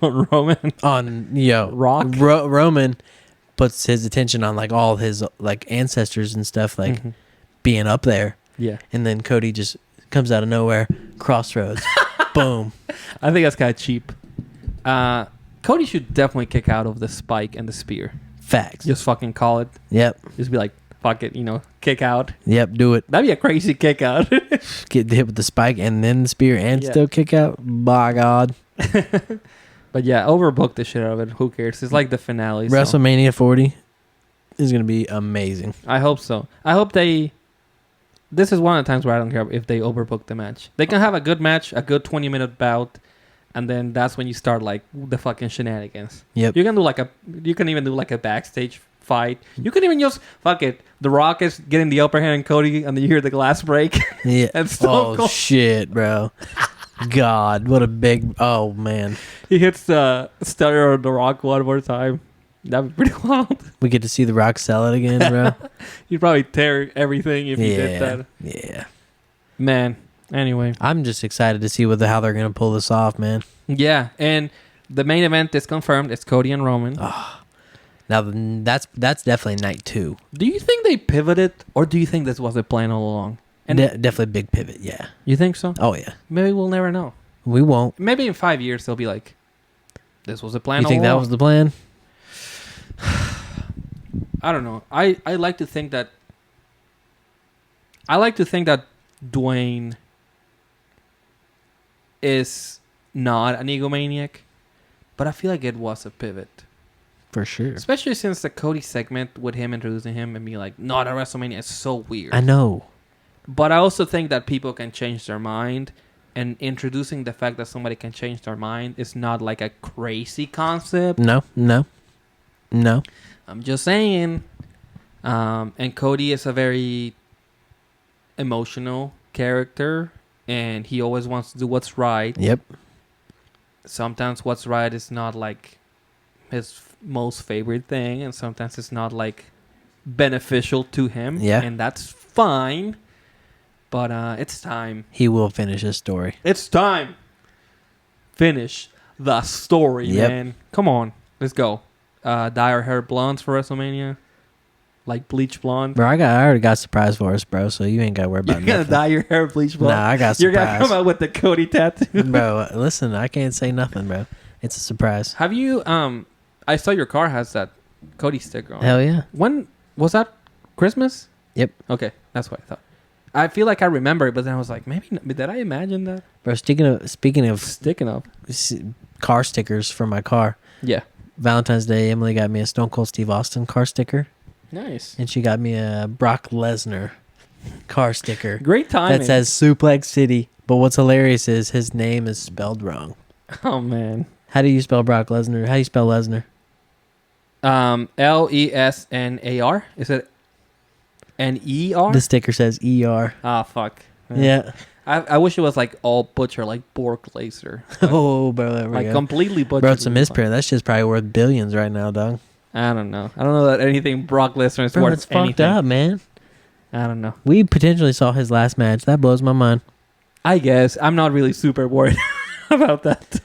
On Roman? On, Rock? Roman puts his attention on, like, all his, like, ancestors and stuff, like, being up there. Yeah. And then Cody just comes out of nowhere. Crossroads. Boom. I think that's kind of cheap. Cody should definitely kick out of the spike and the spear. Facts. Just fucking call it. Yep. Just be like, fuck it, kick out. Yep, do it. That'd be a crazy kick out. Get hit with the spike and then the spear and still kick out? By God. But yeah, overbook the shit out of it. Who cares? It's like the finale. WrestleMania 40 is going to be amazing. I hope so. I hope they... This is one of the times where I don't care if they overbook the match. They can have a good match, a good 20-minute bout, and then that's when you start like the fucking shenanigans. Yep. You can even do like a backstage fight. You can even just fuck it. The Rock is getting the upper hand on Cody, and you hear the glass break. Yeah. And shit, bro. God, what a big... Oh, man. He hits the stereo on the Rock one more time. That'd be pretty wild. We get to see the Rock sell it again, bro. You'd probably tear everything if you did that. Yeah. Man. Anyway. I'm just excited to see how they're going to pull this off, man. Yeah. And the main event is confirmed. It's Cody and Roman. Oh. Now, that's definitely night 2. Do you think they pivoted, or do you think this was a plan all along? And definitely a big pivot, yeah. You think so? Oh, yeah. Maybe we'll never know. We won't. Maybe in 5 years, they'll be like, this was a plan all along. You think that was the plan? I don't know. I like to think that Dwayne is not an egomaniac, but I feel like it was a pivot. For sure. Especially since the Cody segment with him introducing him and being like, not a WrestleMania is so weird. I know. But I also think that people can change their mind, and introducing the fact that somebody can change their mind is not like a crazy concept. No. I'm just saying. And Cody is a very emotional character, and he always wants to do what's right. Yep. Sometimes what's right is not like his most favorite thing, and sometimes it's not like beneficial to him. Yeah. And that's fine. But it's time. He will finish his story. It's time. Finish the story, man. Come on. Let's go. Dye our hair blondes for WrestleMania. Like bleach blonde. Bro, I already got a surprise for us, bro, so you ain't got to worry about nothing. You're going to dye your hair bleach blonde? Nah, I got a surprise. You're going to come out with the Cody tattoo? Bro, listen, I can't say nothing, bro. It's a surprise. Have you, I saw your car has that Cody sticker on. Hell yeah. When, was that Christmas? Yep. Okay, that's what I thought. I feel like I remember it, but then I was like, maybe did I imagine that? Bro, speaking of sticking up car stickers for my car. Yeah. Valentine's Day, Emily got me a Stone Cold Steve Austin car sticker. Nice. And she got me a Brock Lesnar car sticker. Great timing. That says Suplex City. But what's hilarious is his name is spelled wrong. Oh, man. How do you spell Brock Lesnar? How do you spell Lesnar? Lesnar. Is it N-E-R? The sticker says E-R. Ah, fuck. Yeah. I wish it was like all butcher, like Bork Laser. Like, oh, bro, there we like go. Completely butcher. Bro, it's a misprint. That shit's probably worth billions right now, dog. I don't know. I don't know that anything Brock Lesnar is bro, worth it's anything. fucked up, man. I don't know. We potentially saw his last match. That blows my mind. I guess. I'm not really super worried about that.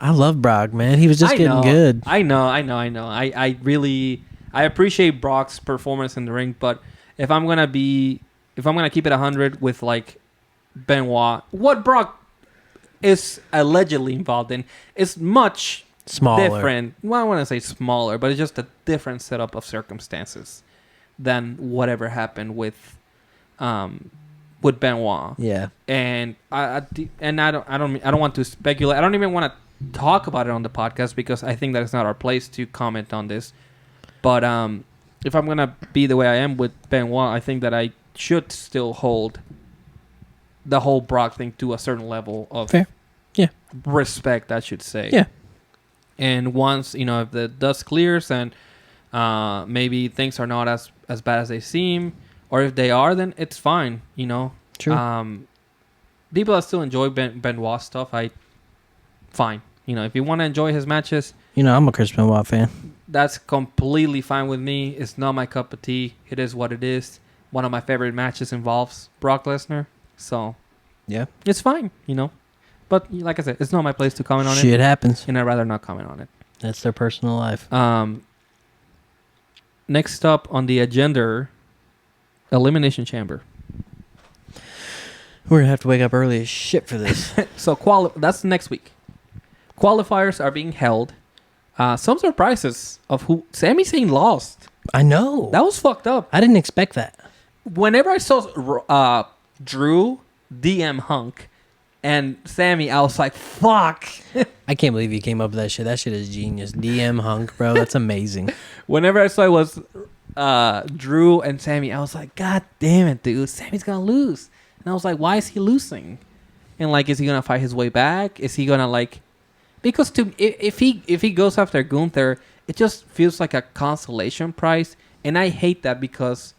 I love Brock, man. He was just getting good. I know. I appreciate Brock's performance in the ring, but if I'm gonna keep it 100 with like Benoit, what Brock is allegedly involved in is much smaller. Different. Well, I want to say smaller, but it's just a different setup of circumstances than whatever happened with Benoit. Yeah. And I don't want to speculate. I don't even want to talk about it on the podcast because I think that it's not our place to comment on this. But if I'm gonna be the way I am with Benoit, I think that I should still hold the whole Brock thing to a certain level of respect, I should say. Yeah. And once, if the dust clears and Maybe things are not as bad as they seem, or if they are, then it's fine. You know, True. People that still enjoy Benoit stuff, fine. You know, if you want to enjoy his matches, You know, I'm a Chris Benoit fan. that's completely fine with me. It's not my cup of tea. It is what it is. One of my favorite matches involves Brock Lesnar, so Yeah. it's fine. You know, but like I said, it's not my place to comment on Shit it, happens. and I'd rather not comment on it. That's their personal life. Next up on the agenda, Elimination Chamber. We're going to have to wake up early as shit for this. So that's next week. Qualifiers are being held. Some surprises of who Sami Zayn lost. I know. That was fucked up. I didn't expect that. Whenever I saw Drew DM Hunk and Sammy, I was like, fuck. I can't believe you came up with that shit. That shit is genius. DM Hunk, bro. That's amazing. Whenever I saw it was Drew and Sammy, I was like, God damn it, dude. Sammy's going to lose. And I was like, why is he losing? And like, is he going to fight his way back? Is he going to like... Because if he goes after Gunther, it just feels like a consolation prize. And I hate that because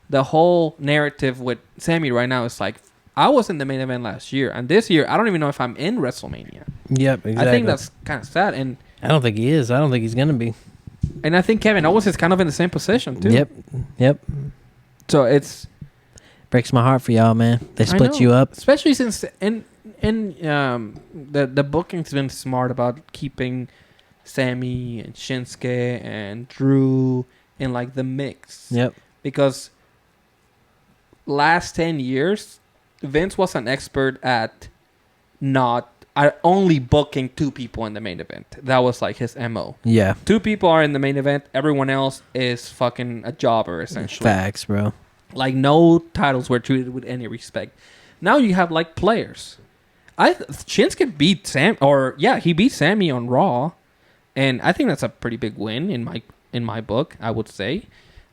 the whole narrative with Sammy right now is like, I was in the main event last year. And this year, I don't even know if I'm in WrestleMania. Yep, exactly. I think that's kind of sad. And I don't think he is. I don't think he's going to be. And I think Kevin Owens is kind of in the same position, too. Yep. So it's... Breaks my heart for y'all, man. They split you up. Especially since... the booking's been smart about keeping Sammy and Shinsuke and Drew in like the mix. Yep. Because last 10 years, Vince was an expert at only booking 2 people in the main event. That was like his MO. Yeah. 2 people are in the main event. Everyone else is fucking a jobber, essentially. Facts, bro. Like no titles were treated with any respect. Now you have like players. Shinsuke beat he beat Sammy on Raw, and I think that's a pretty big win in my book. I would say,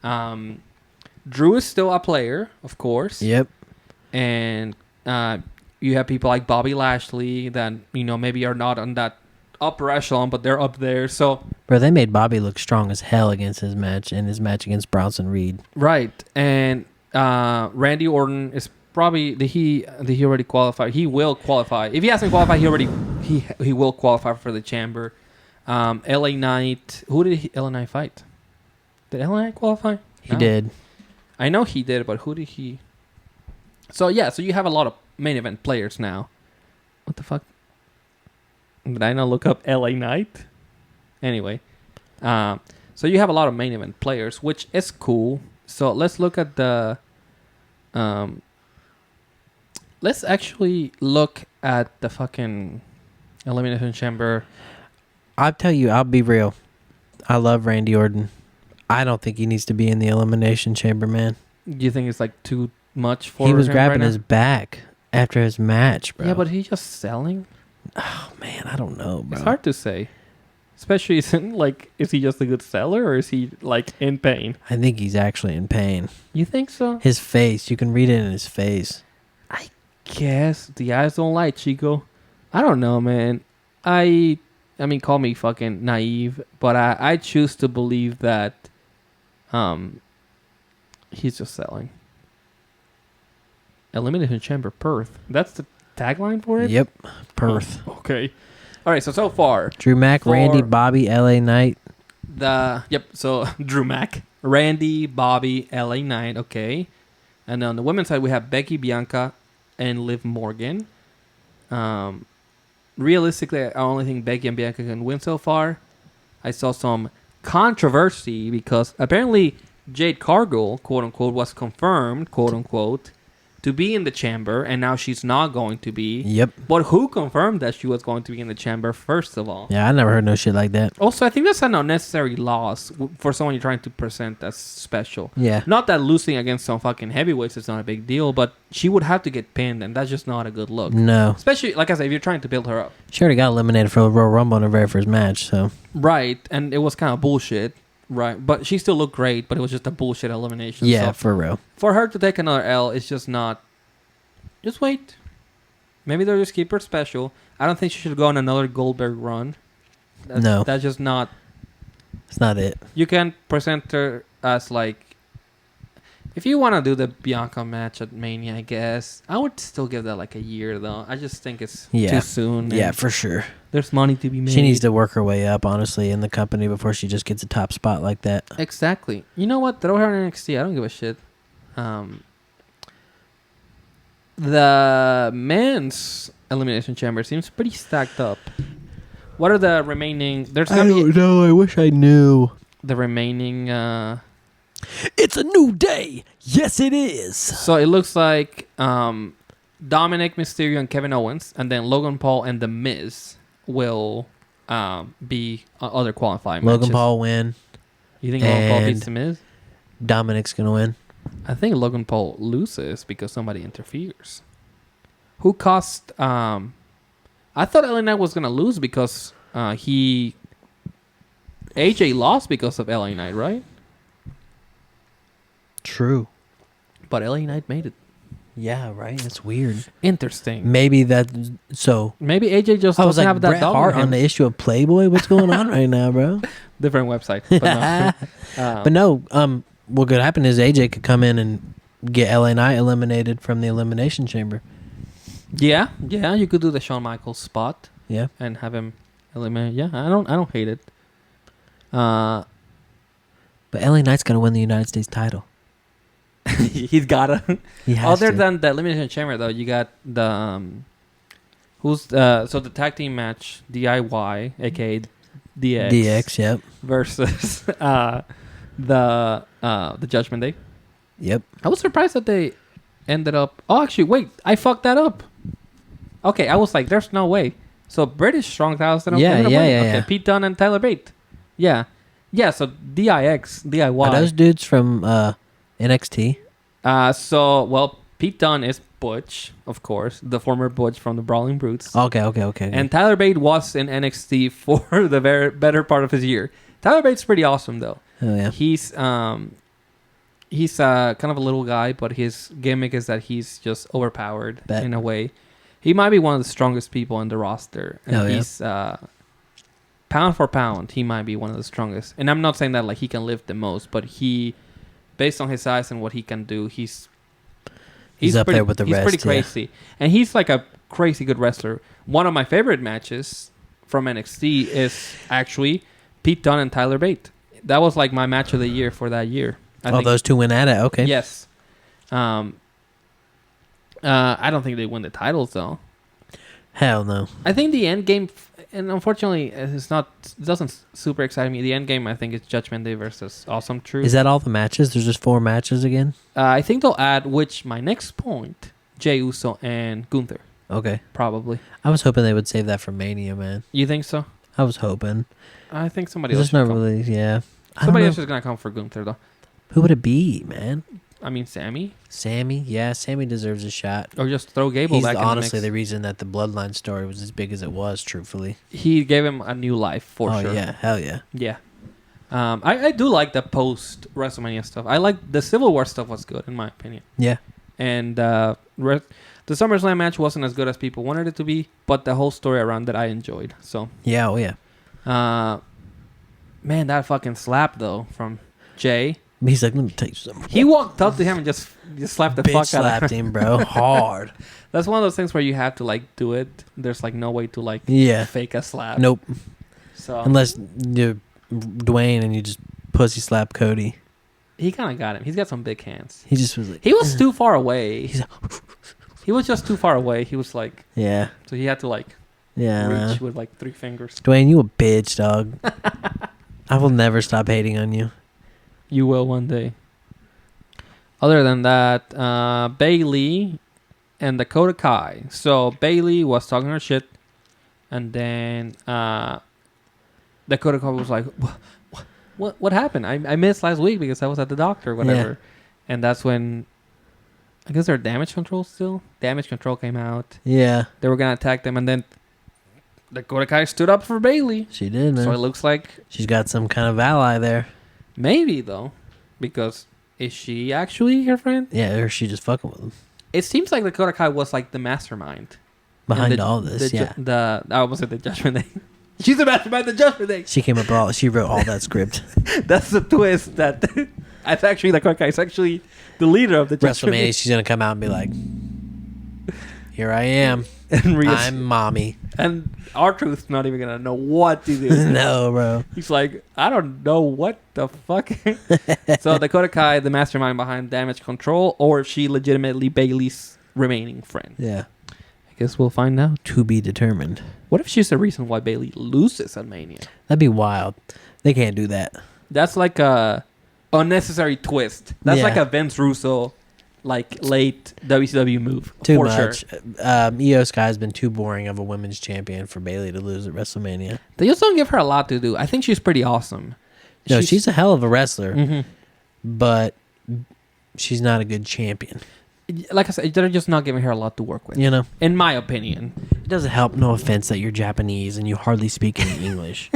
Drew is still a player, of course. Yep. And you have people like Bobby Lashley that maybe are not on that upper echelon, but they're up there. So, bro, they made Bobby look strong as hell against his match against Bronson Reed. Right, and Randy Orton is. Probably did he already qualify? He will qualify. If he hasn't qualified, he will qualify for the chamber. LA Knight. Who did LA Knight fight? Did LA Knight qualify? He did. I know he did, but who did he? So you have a lot of main event players now. What the fuck? Did I not look up LA Knight? Anyway, so you have a lot of main event players, which is cool. So let's look at the. Let's actually look at the fucking Elimination Chamber. I'll tell you, I'll be real. I love Randy Orton. I don't think he needs to be in the Elimination Chamber, man. Do you think it's like too much for him? He was grabbing his back after his match, bro. Yeah, but he's just selling. Oh, man, I don't know, bro. It's hard to say. Especially, is he just a good seller or is he like in pain? I think he's actually in pain. You think so? His face, you can read it in his face. I guess the eyes don't lie, Chico. I don't know, man. I mean, call me fucking naive, but I choose to believe that he's just selling. Elimination Chamber Perth. That's the tagline for it? Yep. Perth. Oh, okay. All right, so far. Drew Mack, Randy, Bobby, LA Knight. So Drew Mack, Randy, Bobby, LA Knight, okay. And on the women's side, we have Becky, Bianca, and Liv Morgan. Realistically, I only think Becky and Bianca can win so far. I saw some controversy because apparently Jade Cargill, quote unquote, was confirmed, quote unquote, to be in the chamber, and now she's not going to be. Yep. But who confirmed that she was going to be in the chamber, first of all? Yeah, I never heard no shit like that. Also, I think that's an unnecessary loss for someone you're trying to present as special. Yeah. Not that losing against some fucking heavyweights is not a big deal, but she would have to get pinned, and that's just not a good look. No. Especially, like I said, if you're trying to build her up. She already got eliminated for the Royal Rumble in her very first match, so. Right, and it was kind of bullshit. Right, but she still looked great, but it was just a bullshit elimination. Yeah, so for real. For her to take another L, it's just not... Just wait. Maybe they'll just keep her special. I don't think she should go on another Goldberg run. No. That's just not... It's not it. You can present her as like, if you want to do the Bianca match at Mania, I guess I would still give that like a year though. I just think it's too soon. Yeah, for sure. There's money to be made. She needs to work her way up, honestly, in the company before she just gets a top spot like that. Exactly. You know what? Throw her in NXT. I don't give a shit. The men's Elimination Chamber seems pretty stacked up. What are the remaining? I don't know. I wish I knew. The remaining. It's a new day. Yes, it is. So it looks like Dominic Mysterio and Kevin Owens, and then Logan Paul and The Miz will be other qualifying matches. Logan Paul win. You think Logan Paul beats The Miz? Dominic's gonna win. I think Logan Paul loses because somebody interferes. Who cost? I thought LA Knight was gonna lose because AJ lost because of LA Knight, right? True. But LA Knight made it. Yeah, right. It's weird. Interesting. Maybe that. So maybe AJ just I was doesn't like have that Bret dog Hart in him. on the issue of Playboy. What's going on right now, bro? Different website. But no. But no. What could happen is AJ could come in and get LA Knight eliminated from the Elimination Chamber. Yeah. You could do the Shawn Michaels spot. Yeah. And have him eliminate. Yeah, I don't hate it. But LA Knight's gonna win the United States title. He's gotta. He has Other to. than the Elimination Chamber, though, you got the so the tag team match DIY, aka DX, yep, versus the Judgment Day. Yep. I was surprised that they ended up. Oh, actually, wait, I fucked that up. Okay, I was like, "There's no way." So British Strong Style. Okay, Pete Dunne and Tyler Bate. Yeah. So DIY. Are those dudes from NXT? So Pete Dunne is Butch, of course, the former Butch from the Brawling Brutes. Okay. And Tyler Bate was in NXT for the better part of his year. Tyler Bate's pretty awesome, though. Oh yeah. He's kind of a little guy, but his gimmick is that he's just overpowered in a way. He might be one of the strongest people on the roster, and he's pound for pound, he might be one of the strongest. And I'm not saying that like he can lift the most, but based on his size and what he can do, he's up there with the rest. He's pretty crazy, and he's like a crazy good wrestler. One of my favorite matches from NXT is actually Pete Dunne and Tyler Bate. That was like my match of the year for that year. I think those two win at it. Okay. Yes. I don't think they win the titles though. Hell no. I think the end game, and unfortunately, it doesn't super excite me. The end game, I think, is Judgment Day versus Awesome Truth. Is that all the matches? There's just 4 matches again? I think they'll add, my next point, Jey Uso and Gunther. Okay. Probably. I was hoping they would save that for Mania, man. You think so? I was hoping. I think somebody else. Really, yeah. Somebody else is gonna come for Gunther though. Who would it be, man? I mean, Sammy. Yeah, Sammy deserves a shot. Or just throw Gable back in the mix. He's honestly the reason that the Bloodline story was as big as it was, truthfully. He gave him a new life, for sure. Oh, yeah. Hell yeah. Yeah. I do like the post-WrestleMania stuff. I like the Civil War stuff was good, in my opinion. Yeah. And the SummerSlam match wasn't as good as people wanted it to be, but the whole story around it I enjoyed. So. Yeah, oh yeah. Man, that fucking slap, though, from Jay. He's like, let me tell you something. He walked up to him and just slapped the fuck out of him. Slapped him, bro. Hard. That's one of those things where you have to, like, do it. There's, like, no way to, fake a slap. Nope. So unless you're Dwayne and you just pussy slap Cody. He kind of got him. He's got some big hands. He just was like... He was too far away. He was just too far away. He was like... Yeah. So he had to, like... reach with, like, 3 fingers. Dwayne, you a bitch, dog. I will never stop hating on you. You will one day. Other than that, Bayley and Dakota Kai. So Bayley was talking her shit, and then Dakota Kai was like, "What happened? I missed last week because I was at the doctor, or whatever." Yeah. And that's when I guess their damage control came out. Yeah, they were gonna attack them, and then Dakota Kai stood up for Bayley. She did, man. So it looks like she's got some kind of ally there. Maybe, though, because is she actually her friend? Yeah, or is she just fucking with him? It seems like Dakota Kai was like the mastermind behind all this. I almost said the Judgment Day. She's the mastermind of the Judgment Day. She came up she wrote all that script. That's the twist. That's actually the guy. It's actually the leader of the Judgment Day. WrestleMania, she's gonna come out and be like, "Here I am, and I'm mommy." And R-Truth's not even gonna know what to do. No, bro. He's like, I don't know what the fuck. So Dakota Kai, the mastermind behind Damage Control, or if she legitimately Bailey's remaining friend. Yeah. I guess we'll find out. To be determined. What if she's the reason why Bailey loses at Mania? That'd be wild. They can't do that. That's like a unnecessary twist. That's like a Vince Russo, like late WCW move. Too for much. Sure. Io Sky has been too boring of a women's champion for Bailey to lose at WrestleMania. They just don't give her a lot to do. I think she's pretty awesome. No, she's a hell of a wrestler, mm-hmm. but she's not a good champion. Like I said, they're just not giving her a lot to work with. You know, in my opinion, it doesn't help. No offense that you're Japanese and you hardly speak any English.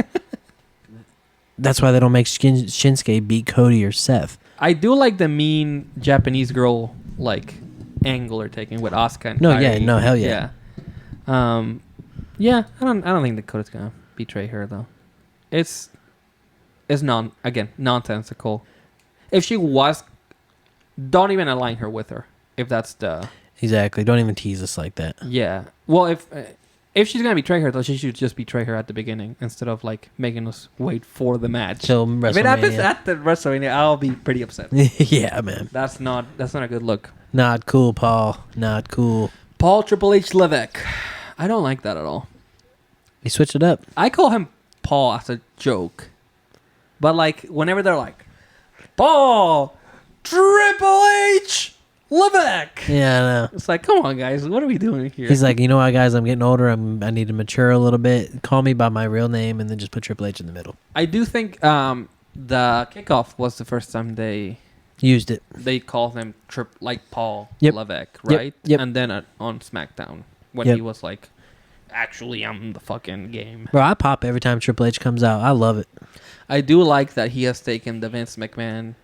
That's why they don't make Shinsuke beat Cody or Seth. I do like the mean Japanese girl like angle they're taking with Asuka and Kairi. Yeah, no, hell yeah. Yeah. I don't think Dakota's gonna betray her though. It's nonsensical. If she was, don't even align her with her. If that's the exactly, don't even tease us like that. Yeah. Well, if she's gonna betray her, though, she should just betray her at the beginning instead of like making us wait for the match. Till WrestleMania. If it happens at the WrestleMania, I'll be pretty upset. Yeah, man. That's not a good look. Not cool, Paul. Not cool. Paul Triple H Levesque. I don't like that at all. He switched it up. I call him Paul as a joke, but like whenever they're like Paul Triple H Levesque. Yeah, I know. It's like, come on, guys. What are we doing here? He's like, you know what, guys? I'm getting older. I need to mature a little bit. Call me by my real name, and then just put Triple H in the middle. I do think the Kickoff was the first time they used it. They called him like Paul Yep. Levesque, right? Yep. And then on SmackDown when he was like, actually, I'm the fucking game. Bro, I pop every time Triple H comes out. I love it. I do like that he has taken the Vince McMahon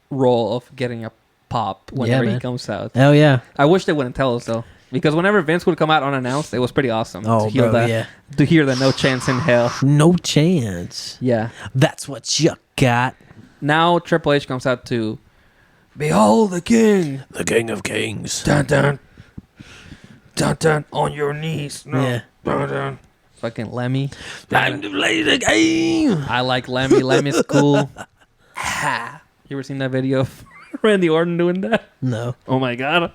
role of getting a pop whenever he comes out. Hell yeah. I wish they wouldn't tell us though, because whenever Vince would come out unannounced, it was pretty awesome to hear to hear the no chance in hell. No chance. Yeah. That's what you got. Now Triple H comes out to behold the king. The king of kings. Dun dun. Dun dun. On your knees. No. Yeah. Dun dun. Fucking Lemmy. Time to play the game. I like Lemmy. Lemmy's cool. Ha. You ever seen that video of Randy Orton doing that? No. Oh my god.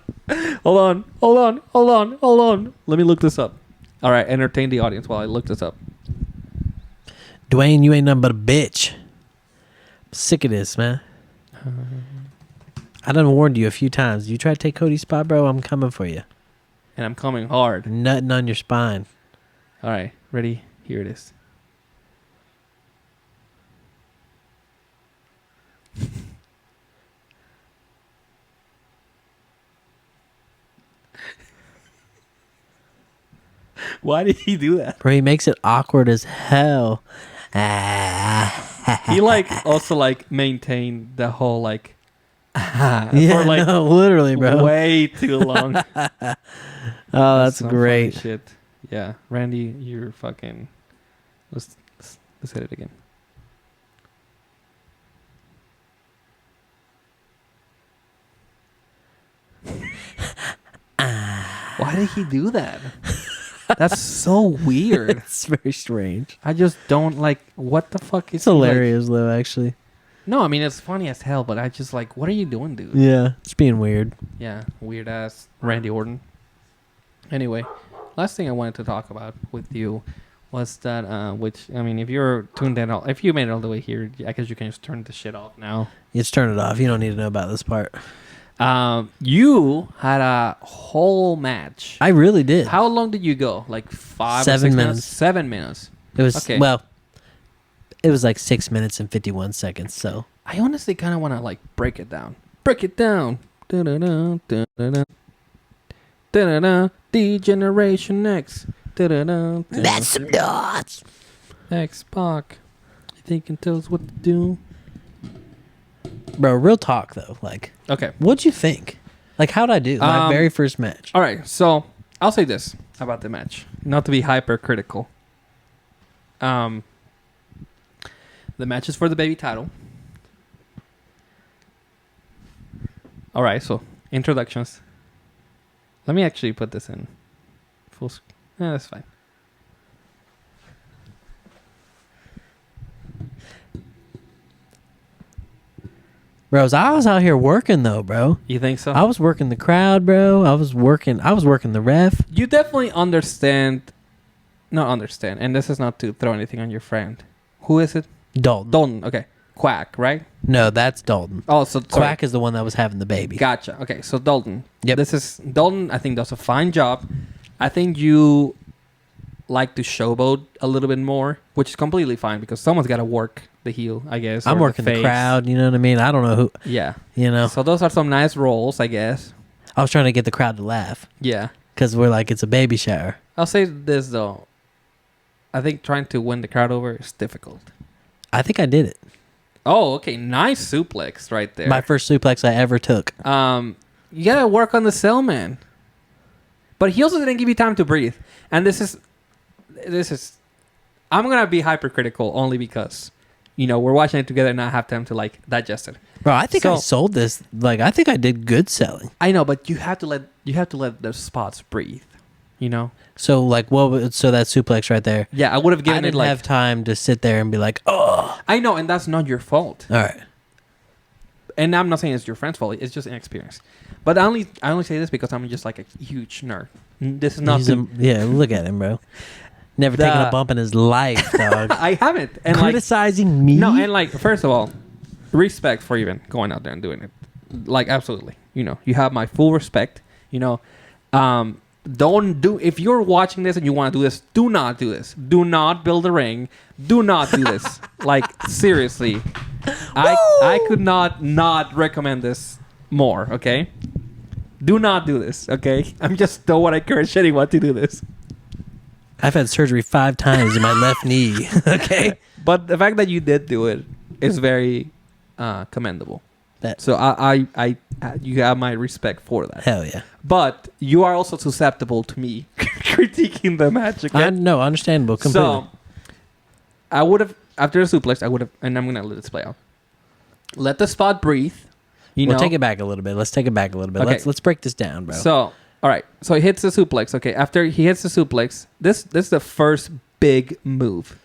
Hold on. Let me look this up. All right, entertain the audience while I look this up. Dwayne, you ain't nothing but a bitch. I'm sick of this, man. I done warned you a few times. You try to take Cody's spot, bro, I'm coming for you. And I'm coming hard. Nutting on your spine. All right, ready? Here it is. Why did he do that? Bro, he makes it awkward as hell. He also maintained the whole yeah, for no, literally, bro. way too long. Oh, that's great. Shit. Yeah, Randy, you're fucking. Let's hit it again. Why did he do that? That's so weird. It's very strange. I just don't what the fuck is It's hilarious, though, actually. No, I mean, it's funny as hell, but I just what are you doing, dude? Yeah, it's being weird. Yeah, weird ass Randy Orton. Anyway, last thing I wanted to talk about with you was that, if you're tuned in, if you made it all the way here, I guess you can just turn the shit off now. Just turn it off. You don't need to know about this part. You had a whole match. I really did. How long did you go? 5 7 or 6 minutes. 7 minutes. It was, okay. Well, it was 6 minutes and 51 seconds, so. I honestly kind of want to break it down. Break it down. Da-da-da, da-da-da. Da-da-da, D-Generation X. Da-da-da, That's some nuts. X-Pac. You think he tells what to do? Bro, real talk, though. Okay. What'd you think? How'd I do? My very first match. All right, so I'll say this about the match. Not to be hypercritical. The match is for the baby title. All right, so introductions. Let me actually put this in full screen. Yeah, that's fine. Bros, I was out here working though, bro. You think so? I was working the crowd, bro. I was working the ref. You definitely not understand, and this is not to throw anything on your friend. Who is it? Dalton. Okay. Quack, right? No, that's Dalton. Oh, so Quack is the one that was having the baby. Gotcha. Okay, so Dalton. Yep. This is Dalton. I think does a fine job. I think you like to showboat a little bit more, which is completely fine because someone's got to work the heel, I guess. I'm working the crowd. You know what I mean? I don't know who. Yeah. You know. So those are some nice roles, I guess. I was trying to get the crowd to laugh. Yeah. Because we're like, it's a baby shower. I'll say this though. I think trying to win the crowd over is difficult. I think I did it. Oh, okay. Nice suplex right there. My first suplex I ever took. You gotta work on the sell, man. But he also didn't give you time to breathe. And this is I'm gonna be hypercritical only because, we're watching it together and I have time to like digest it. Bro, I think I sold this. Like, I think I did good selling. I know, but you have to let the spots breathe. So like, so that suplex right there. Yeah, I would have given I didn't have time to sit there and be like, oh. I know, and that's not your fault. All right. And I'm not saying it's your friend's fault. It's just inexperience. But I only say this because I'm just like a huge nerd. This is not. Yeah, look at him, bro. Never taken a bump in his life, dog. I haven't. And criticizing me? No, and first of all, respect for even going out there and doing it. Like, absolutely. You have my full respect. If you're watching this and you want to do this, do not do this. Do not build a ring. Do not do this. Like, seriously. I could not recommend this more, okay? Do not do this, okay? I'm just don't want to encourage anyone to do this. I've had surgery 5 times in my left knee, okay? But the fact that you did do it is very commendable. So you have my respect for that. Hell yeah. But you are also susceptible to me critiquing the match again. No, understandable completely. So I would have, after the suplex, and I'm going to let this play out. Let the spot breathe. We'll take it back a little bit. Let's take it back a little bit. Okay. Let's break this down, bro. So, all right. So he hits the suplex. Okay. After he hits the suplex, this is the first big move.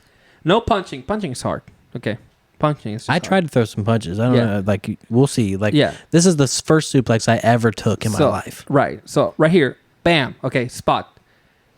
No punching. Punching is hard. Okay. Punching is just hard. tried to throw some punches. I don't know. Like, we'll see. Like, this is the first suplex I ever took in my life. Right. So right here, bam. Okay. Spot.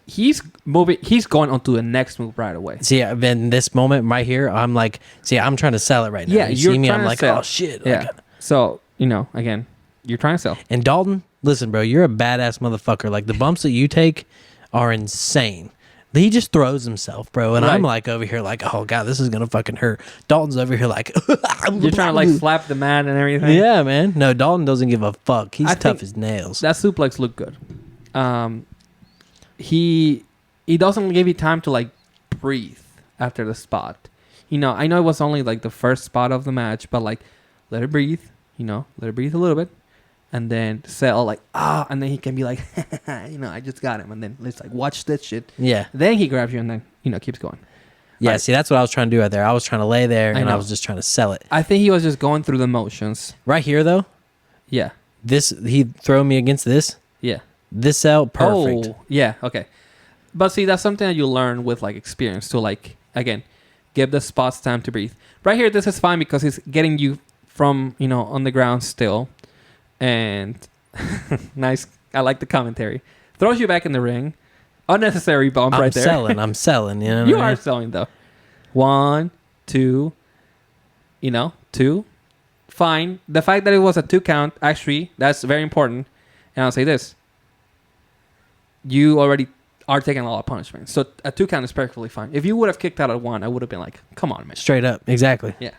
He's moving. He's going on to the next move right away. See, in this moment right here, I'm like, I'm trying to sell it right now. Yeah, you see me, I'm like, sell. oh shit. Yeah. So again, you're trying to sell. And Dalton, listen, bro, you're a badass motherfucker. Like, the bumps that you take are insane. He just throws himself, bro. And I'm like over here like, oh god, this is gonna fucking hurt. Dalton's over here like, you're trying to like slap the mat and everything. Yeah, man. No, Dalton doesn't give a fuck. He's tough as nails. That suplex looked good. He doesn't give you time to like breathe after the spot. I know it was only like the first spot of the match, but like let it breathe. Let it breathe a little bit, and then sell like and then he can be like, I just got him, and then let's like watch that shit. Yeah. Then he grabs you and then keeps going. Yeah. See, that's what I was trying to do right there. I was trying to lay there and I was just trying to sell it. I think he was just going through the motions. Right here though. Yeah. He'd throw me against this. Yeah. This sell perfect. Oh, yeah. Okay. But see, that's something that you learn with like experience to like, again, give the spots time to breathe. Right here, this is fine because he's getting you from, on the ground still. And nice. I like the commentary. Throws you back in the ring. Unnecessary bump right there. I'm selling. You are selling though. 1, 2, 2. Fine. The fact that it was a 2 count, actually, that's very important. And I'll say this. You already are taking a lot of punishment. So a 2 count is perfectly fine. If you would have kicked out at 1, I would have been like, come on, man. Straight up. Exactly. Yeah.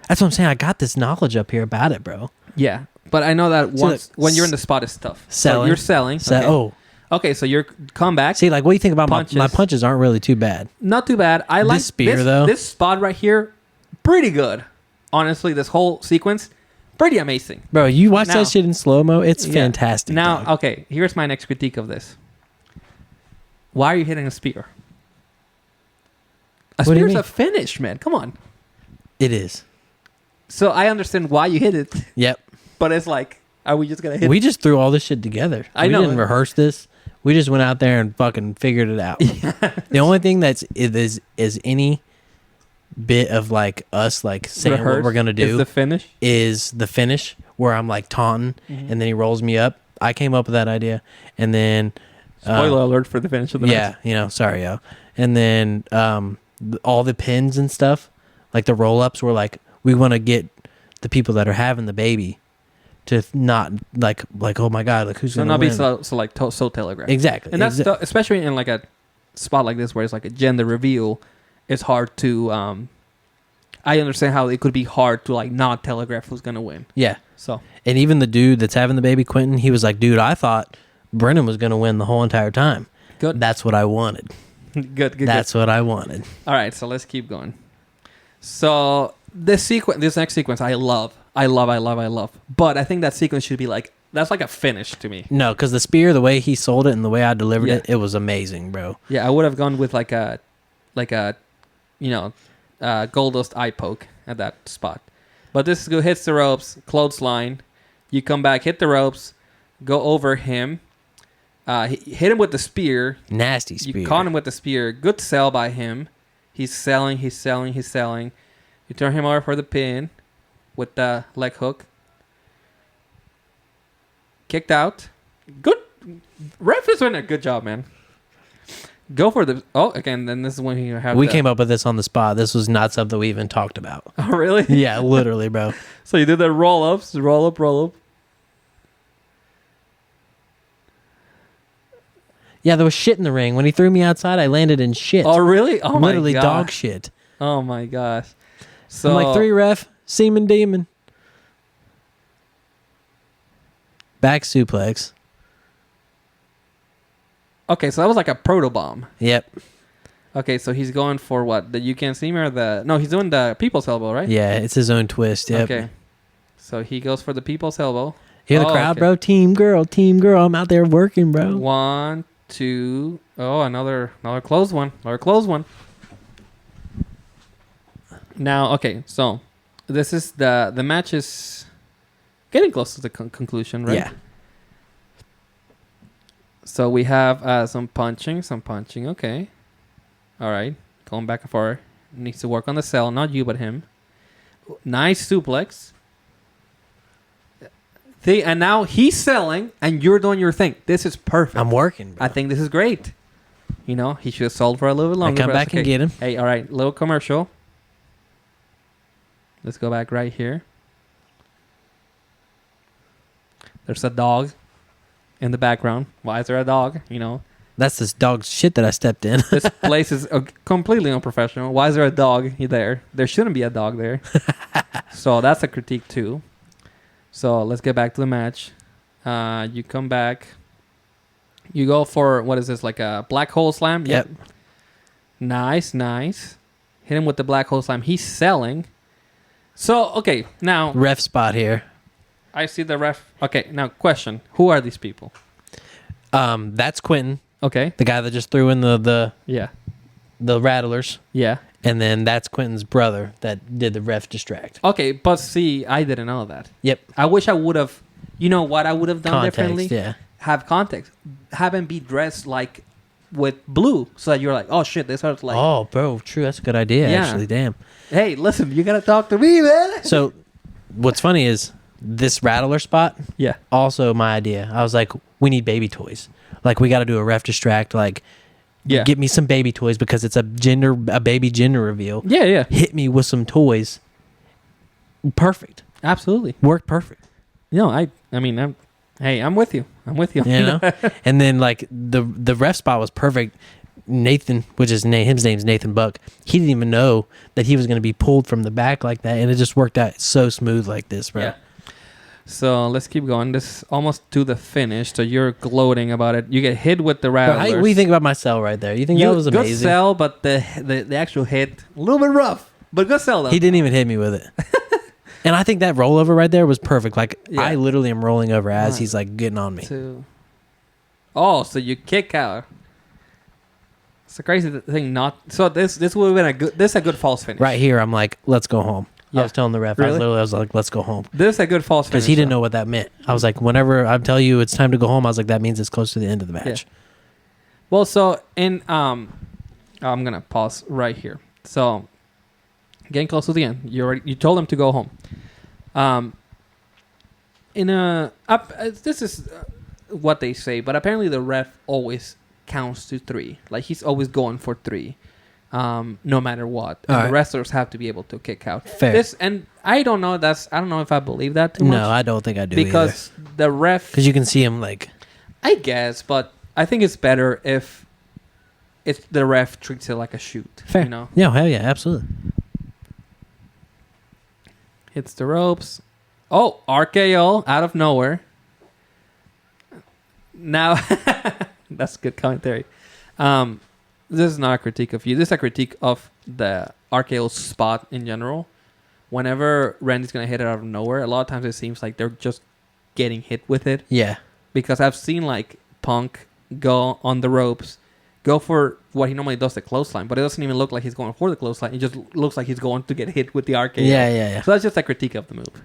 That's what I'm saying. I got this knowledge up here about it, bro. Yeah. But I know that when you're in the spot, it's tough. Selling. So you're selling. Okay. Okay, so your comeback. See, like, what do you think about punches. My punches? Aren't really too bad. Not too bad. I like this spear though. This spot right here, pretty good. Honestly, this whole sequence, pretty amazing. Bro, you watch that shit in slow mo. It's fantastic. Now, dog. okay, here's my next critique of this. Why are you hitting a spear? A spear's a finish, man. Come on. It is. So I understand why you hit it. Yep. But it's like, are we just going to hit it? We just threw all this shit together. We didn't rehearse this. We just went out there and fucking figured it out. The only thing is any bit of like us like saying what we're going to do is the finish where I'm like taunting and then he rolls me up. I came up with that idea. And then... Spoiler alert for the finish of the match. Yeah, sorry, yo. And then all the pins and stuff, like the roll-ups were like, we want to get the people that are having the baby to not like oh my god, like who's gonna win? Be so telegraphed. Exactly. And that's especially in like a spot like this where it's like a gender reveal, it's hard to I understand how it could be hard to like not telegraph who's gonna win. Yeah. So and even the dude that's having the baby, Quentin, he was like, dude, I thought Brennon was gonna win the whole entire time. Good. That's what I wanted. Good. That's what I wanted. All right, so let's keep going. So this next sequence, I love. But I think that sequence should be like, that's like a finish to me. No, because the spear, the way he sold it and the way I delivered it, it was amazing, bro. Yeah, I would have gone with like a, Goldust eye poke at that spot. But this hits the ropes, clothesline. You come back, hit the ropes, go over him, hit him with the spear. Nasty spear. You caught him with the spear. Good sell by him. He's selling. You turn him over for the pin with the leg hook. Kicked out. Good. Ref is doing a good job, man. Go for the... Oh, again, then this is when you have... We came up with this on the spot. This was not something we even talked about. Oh, really? Yeah, literally, bro. So you did the roll-ups. Roll up. Yeah, there was shit in the ring. When he threw me outside, I landed in shit. Oh, really? Oh, my literally God. dog shit. Oh, my gosh. So, I'm like, 3 ref, semen demon. Back suplex. Okay, so that was like a proto bomb. Yep. Okay, so he's going for what? The you can't see me or the... No, he's doing the people's elbow, right? Yeah, it's his own twist. Yep. Okay. So he goes for the people's elbow. Hear the crowd, bro? Team girl. I'm out there working, bro. 1, 2... Oh, another close one. Now, okay, so this is the match is getting close to the conclusion, right? Yeah. So we have some punching. Okay. All right. Going back and forth. Needs to work on the sell. Not you, but him. Nice suplex. And now he's selling, and you're doing your thing. This is perfect. I'm working, bro. I think this is great. You know, he should have sold for a little bit longer. I come back and get him. Hey, all right. Little commercial. Let's go back right here. There's a dog in the background. Why is there a dog? You know. That's this dog's shit that I stepped in. This place is completely unprofessional. Why is there a dog there? There shouldn't be a dog there. So that's a critique too. So let's get back to the match. You come back. You go for, what is this, like a black hole slam? Yep. Nice. Hit him with the black hole slam. He's selling. So, okay, now... Ref spot here. I see the ref. Okay, now question. Who are these people? That's Quentin. Okay. The guy that just threw in the rattlers. Yeah. And then that's Quentin's brother that did the ref distract. Okay, but see, I didn't know that. Yep. I wish I would have... You know what I would have done differently? Yeah. Have context. Have him be dressed like with blue so that you're like, oh shit, this hurts like... Oh, bro, true. That's a good idea, actually. Damn. Hey, listen, you gotta talk to me, man. So, what's funny is this rattler spot. Yeah. Also, my idea. I was like, we need baby toys. Like, we got to do a ref distract. Like, get me some baby toys because it's a baby gender reveal. Yeah. Hit me with some toys. Perfect. Absolutely. Worked perfect. No, I'm with you. You know. And then like the ref spot was perfect. Nathan, which is his name's Nathan Buck. He didn't even know that he was going to be pulled from the back like that, and it just worked out so smooth like this, bro. Yeah. So let's keep going. This is almost to the finish. So you're gloating about it. You get hit with the rattlers. What do you think about my sell right there? You think that was amazing? Good sell, but the actual hit a little bit rough, but good sell though. He didn't even hit me with it. And I think that rollover right there was perfect. Like, I literally am rolling over as he's, like, getting on me. Oh, so you kick out. It's a crazy thing. So this would have been a good false finish. Right here, I'm like, let's go home. Yeah. I was telling the ref, really? I was like, let's go home. This is a good false finish. Because he didn't know what that meant. I was like, whenever I tell you it's time to go home, I was like, that means it's close to the end of the match. Yeah. Well, so I'm gonna pause right here. So getting close to the end, you told him to go home. This is what they say, but apparently the ref always counts to 3. Like he's always going for 3. No matter what, and the wrestlers have to be able to kick out. Fair. And I don't know. I don't know if I believe that too much. No, I don't think I do because the ref. Because you can see him like. I guess, but I think it's better if the ref treats it like a shoot. Fair. You know? Yeah, hell yeah, absolutely. Hits the ropes. Oh, RKO out of nowhere. Now, that's good commentary. This is not a critique of you. This is a critique of the RKO spot in general. Whenever Randy's going to hit it out of nowhere, a lot of times it seems like they're just getting hit with it. Yeah. Because I've seen like Punk go on the ropes, go for what he normally does, the clothesline, but it doesn't even look like he's going for the clothesline. It just looks like he's going to get hit with the RKO. Yeah. So that's just a critique of the move.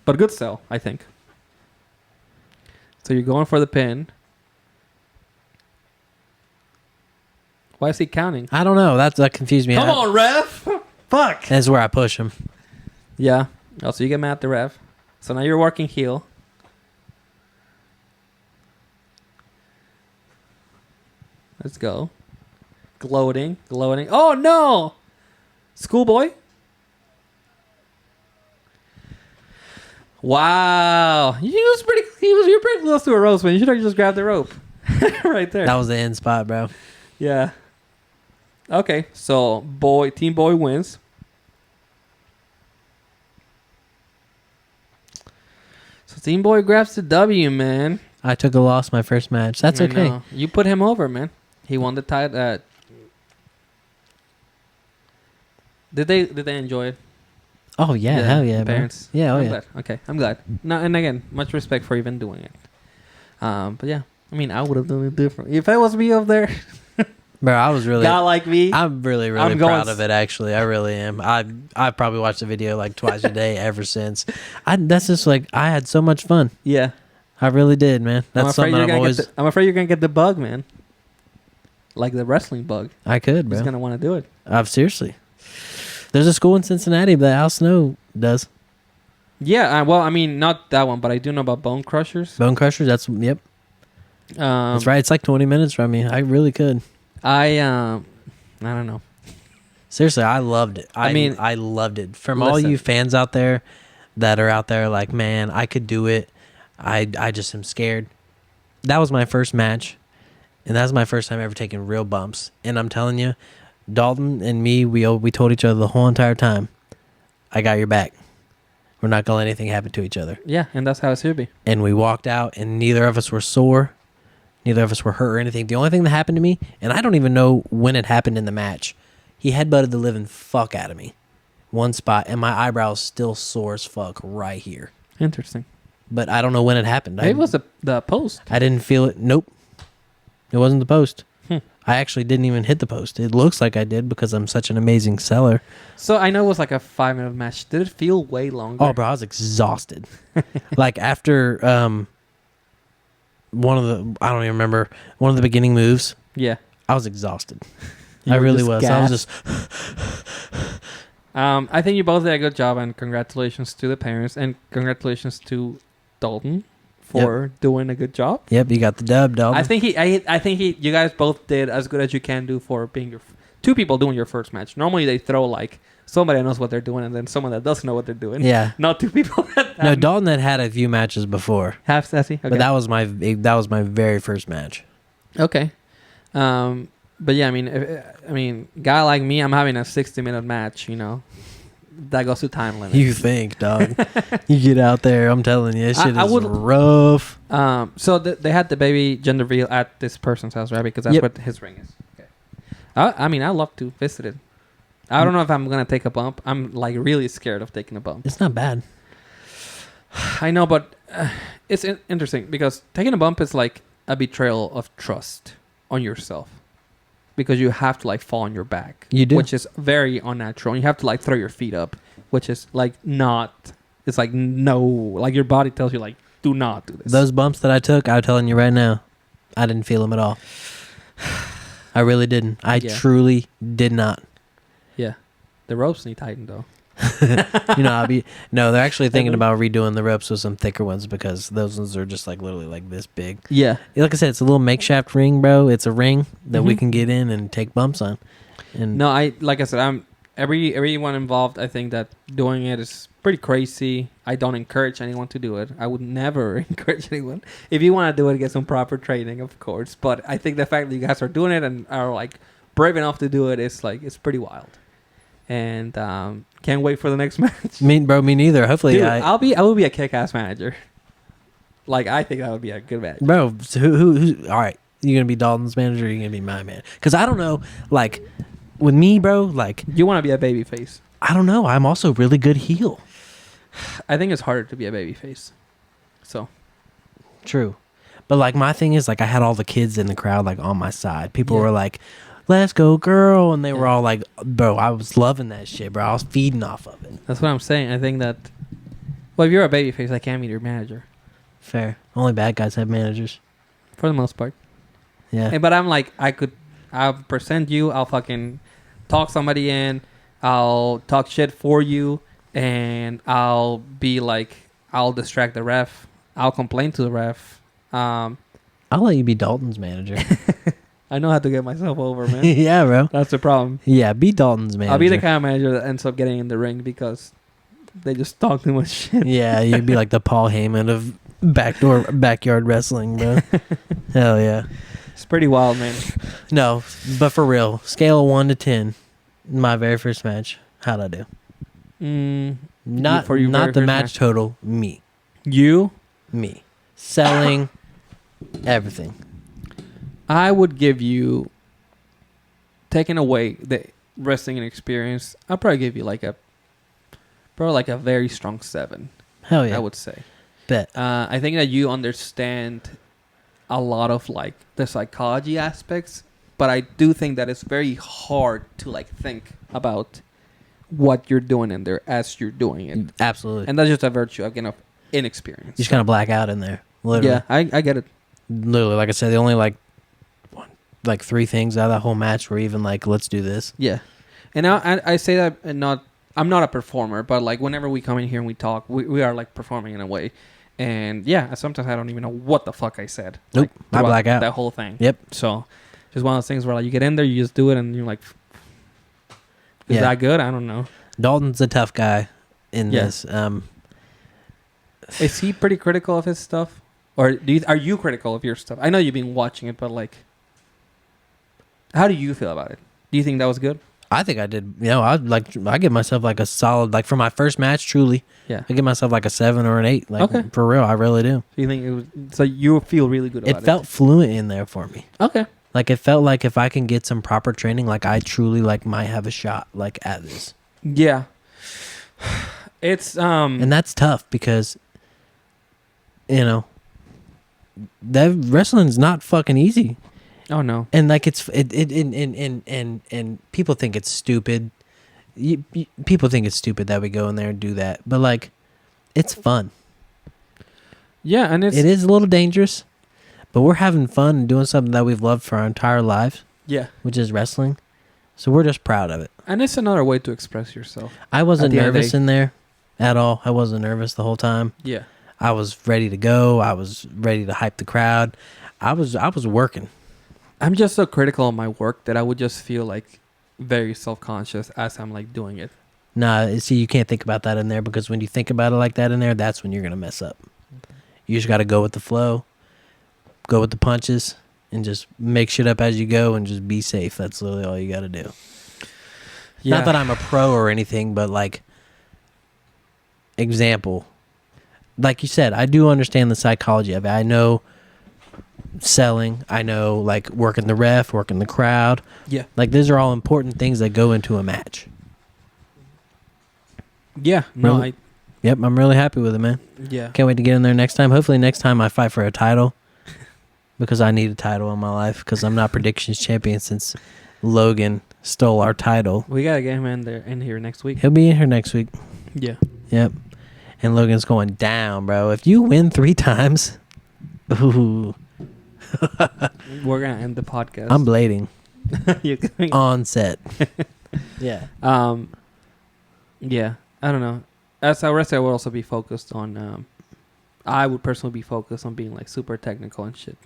But good sell, I think. So you're going for the pin. Why is he counting? I don't know. That confused me. Come on, ref! Fuck! That's where I push him. Yeah. Oh, so you get mad at the ref. So now you're working heel. Let's go. Gloating. Oh, no! Schoolboy? Wow. You're pretty close to a rope, man. You should have just grabbed the rope. Right there. That was the end spot, bro. Yeah. Okay, so Team Boy wins. So Team Boy grabs the W, man. I took a loss my first match. That's okay. Know. You put him over, man. He won the title. Did they enjoy it? Oh yeah, hell yeah, parents. Man. Yeah, I'm glad. Okay, I'm glad. No, and again, much respect for even doing it. But yeah, I mean, I would have done it different if it was me up there. Bro, I was really not like me. I'm really proud of it. Actually, I really am. I probably watched the video like twice a day ever since. That's just like I had so much fun. Yeah, I really did, man. That's something I'm always. I'm afraid you're gonna get the bug, man. Like the wrestling bug. I could, bro. He's gonna want to do it. Seriously. There's a school in Cincinnati that Al Snow does. Yeah, well, I mean, not that one, but I do know about Bone Crushers. Bone Crushers, yep. That's right. It's like 20 minutes from me. I really could. I don't know. Seriously, I loved it. I loved it. From all you fans out there that are out there like, man, I could do it. I just am scared. That was my first match, and that was my first time ever taking real bumps. And I'm telling you, Dalton and me, we told each other the whole entire time, I got your back. We're not going to let anything happen to each other. Yeah, and that's how it should be. And we walked out, and neither of us were sore. Neither of us were hurt or anything. The only thing that happened to me, and I don't even know when it happened in the match, he headbutted the living fuck out of me. One spot, and my eyebrows still sore as fuck right here. Interesting. But I don't know when it happened. It was the post. I didn't feel it. Nope. It wasn't the post. I actually didn't even hit the post. It looks like I did because I'm such an amazing seller. So I know it was like a 5-minute match. Did it feel way longer? Oh, bro, I was exhausted. Like after one of the, I don't even remember, one of the beginning moves. Yeah. I was exhausted. I really was. Gassed. I was just... I think you both did a good job, and congratulations to the parents, and congratulations to Dalton for doing a good job. Yep, you got the dub, Dalton. I think you guys both did as good as you can do for being two people doing your first match. Normally they throw like somebody that knows what they're doing and then someone that doesn't know what they're doing. Yeah. Not two people that No, Dalton had a few matches before. Half sassy? Okay. But that was my very first match. Okay. But yeah, I mean, guy like me, I'm having a 60-minute match, that goes to time limit. You think, dog. You get out there, I'm telling you, this shit is rough. So they had the baby gender reveal at this person's house, right? Because that's what his ring is. Okay. I'd love to visit it. I don't know if I'm going to take a bump. I'm like really scared of taking a bump. It's not bad. I know, but it's interesting because taking a bump is like a betrayal of trust. on yourself because you have to like fall on your back. You do, which is very unnatural. You have to like throw your feet up, which is like not. It's like no, like your body tells you like do not do this. Those bumps that I took, I'm telling you right now, I didn't feel them at all. I really didn't. I truly did not. Yeah, the ropes need tightened though. They're actually thinking about redoing the ropes with some thicker ones because those ones are just like literally like this big. Yeah, like I said, it's a little makeshift ring, bro. It's a ring that we can get in and take bumps on. And no, I'm everyone involved. I think that doing it is pretty crazy. I don't encourage anyone to do it. I would never encourage anyone. If you want to do it, get some proper training, of course. But I think the fact that you guys are doing it and are like brave enough to do it is like it's pretty wild. And can't wait for the next match. Me neither. Hopefully, dude, I will be a kick-ass manager. Like I think that would be a good match, bro. So who? All right, you gonna be Dalton's manager? Or you gonna be my man? Because I don't know. Like with me, bro. Like you want to be a babyface. I don't know. I'm also really good heel. I think it's harder to be a babyface. So true, but like my thing is like I had all the kids in the crowd like on my side. People were like, let's go, girl. And they were all like, bro, I was loving that shit, bro. I was feeding off of it. That's what I'm saying. I think that, well, if you're a babyface, I can't be your manager. Fair. Only bad guys have managers. For the most part. Yeah. But I'm like, I'll present you. I'll fucking talk somebody in. I'll talk shit for you. And I'll be like, I'll distract the ref. I'll complain to the ref. I'll let you be Dalton's manager. I know how to get myself over, man. Yeah, bro. That's the problem. Yeah, be Dalton's manager. I'll be the kind of manager that ends up getting in the ring because they just talk too much shit. Yeah, you'd be like the Paul Heyman of backyard wrestling, bro. Hell yeah. It's pretty wild, man. No, but for real, scale of 1 to 10, my very first match, how'd I do? Not the match total, me. You? Me. Selling, everything. I would give you, taking away the wrestling experience, I'll probably give you like a very strong 7. Hell yeah. I would say. Bet. I think that you understand a lot of like the psychology aspects, but I do think that it's very hard to like think about what you're doing in there as you're doing it. Absolutely. And that's just a virtue again of inexperience. You just kind of black out in there. Literally. Yeah, I get it. Literally, like I said, the only like 3 things out of that whole match were even like, let's do this. Yeah. And I say that I'm not a performer, but like whenever we come in here and we talk, we are like performing in a way. And yeah, sometimes I don't even know what the fuck I said. Nope. Like, I black out. That whole thing. Yep. So just one of those things where like you get in there, you just do it and you're like, is that good? I don't know. Dalton's a tough guy in this. Is he pretty critical of his stuff? Or are you critical of your stuff? I know you've been watching it, but like, how do you feel about it? Do you think that was good? I think I did. I give myself like a solid, like for my first match, truly. Yeah. I give myself like a 7 or an 8. Like for real, I really do. So you think it was? So you feel really good about it? It felt fluent in there for me. Okay. Like it felt like if I can get some proper training, like I truly like might have a shot like at this. Yeah. It's and that's tough because that wrestling's not fucking easy. Oh no. And like and people think it's stupid. People think it's stupid that we go in there and do that, but like it's fun. Yeah, and it is a little dangerous, but we're having fun and doing something that we've loved for our entire lives. Yeah, which is wrestling. So we're just proud of it. And it's another way to express yourself. I wasn't nervous in there at all. I wasn't nervous the whole time. Yeah. I was ready to go. I was ready to hype the crowd. I was working. I'm just so critical of my work that I would just feel like very self-conscious as I'm like doing it. Nah, see, you can't think about that in there because when you think about it like that in there, that's when you're going to mess up. You just got to go with the flow, go with the punches, and just make shit up as you go and just be safe. That's literally all you got to do. Yeah. Not that I'm a pro or anything, but like, example, like you said, I do understand the psychology of it. I know selling, I know like working the ref, working the crowd. Yeah. Like these are all important things that go into a match. Yeah. No, Yep, I'm really happy with it, man. Yeah. Can't wait to get in there next time. Hopefully next time I fight for a title. because I need a title in my life because I'm not predictions champion since Logan stole our title. We gotta get him in here next week. He'll be in here next week. Yeah. Yep. And Logan's going down, bro. If you win 3 times, ooh. We're gonna end the podcast. I'm blading. You're going on set. Yeah. Yeah. I don't know. As a wrestler, I would also be focused on. I would personally be focused on being like super technical and shit.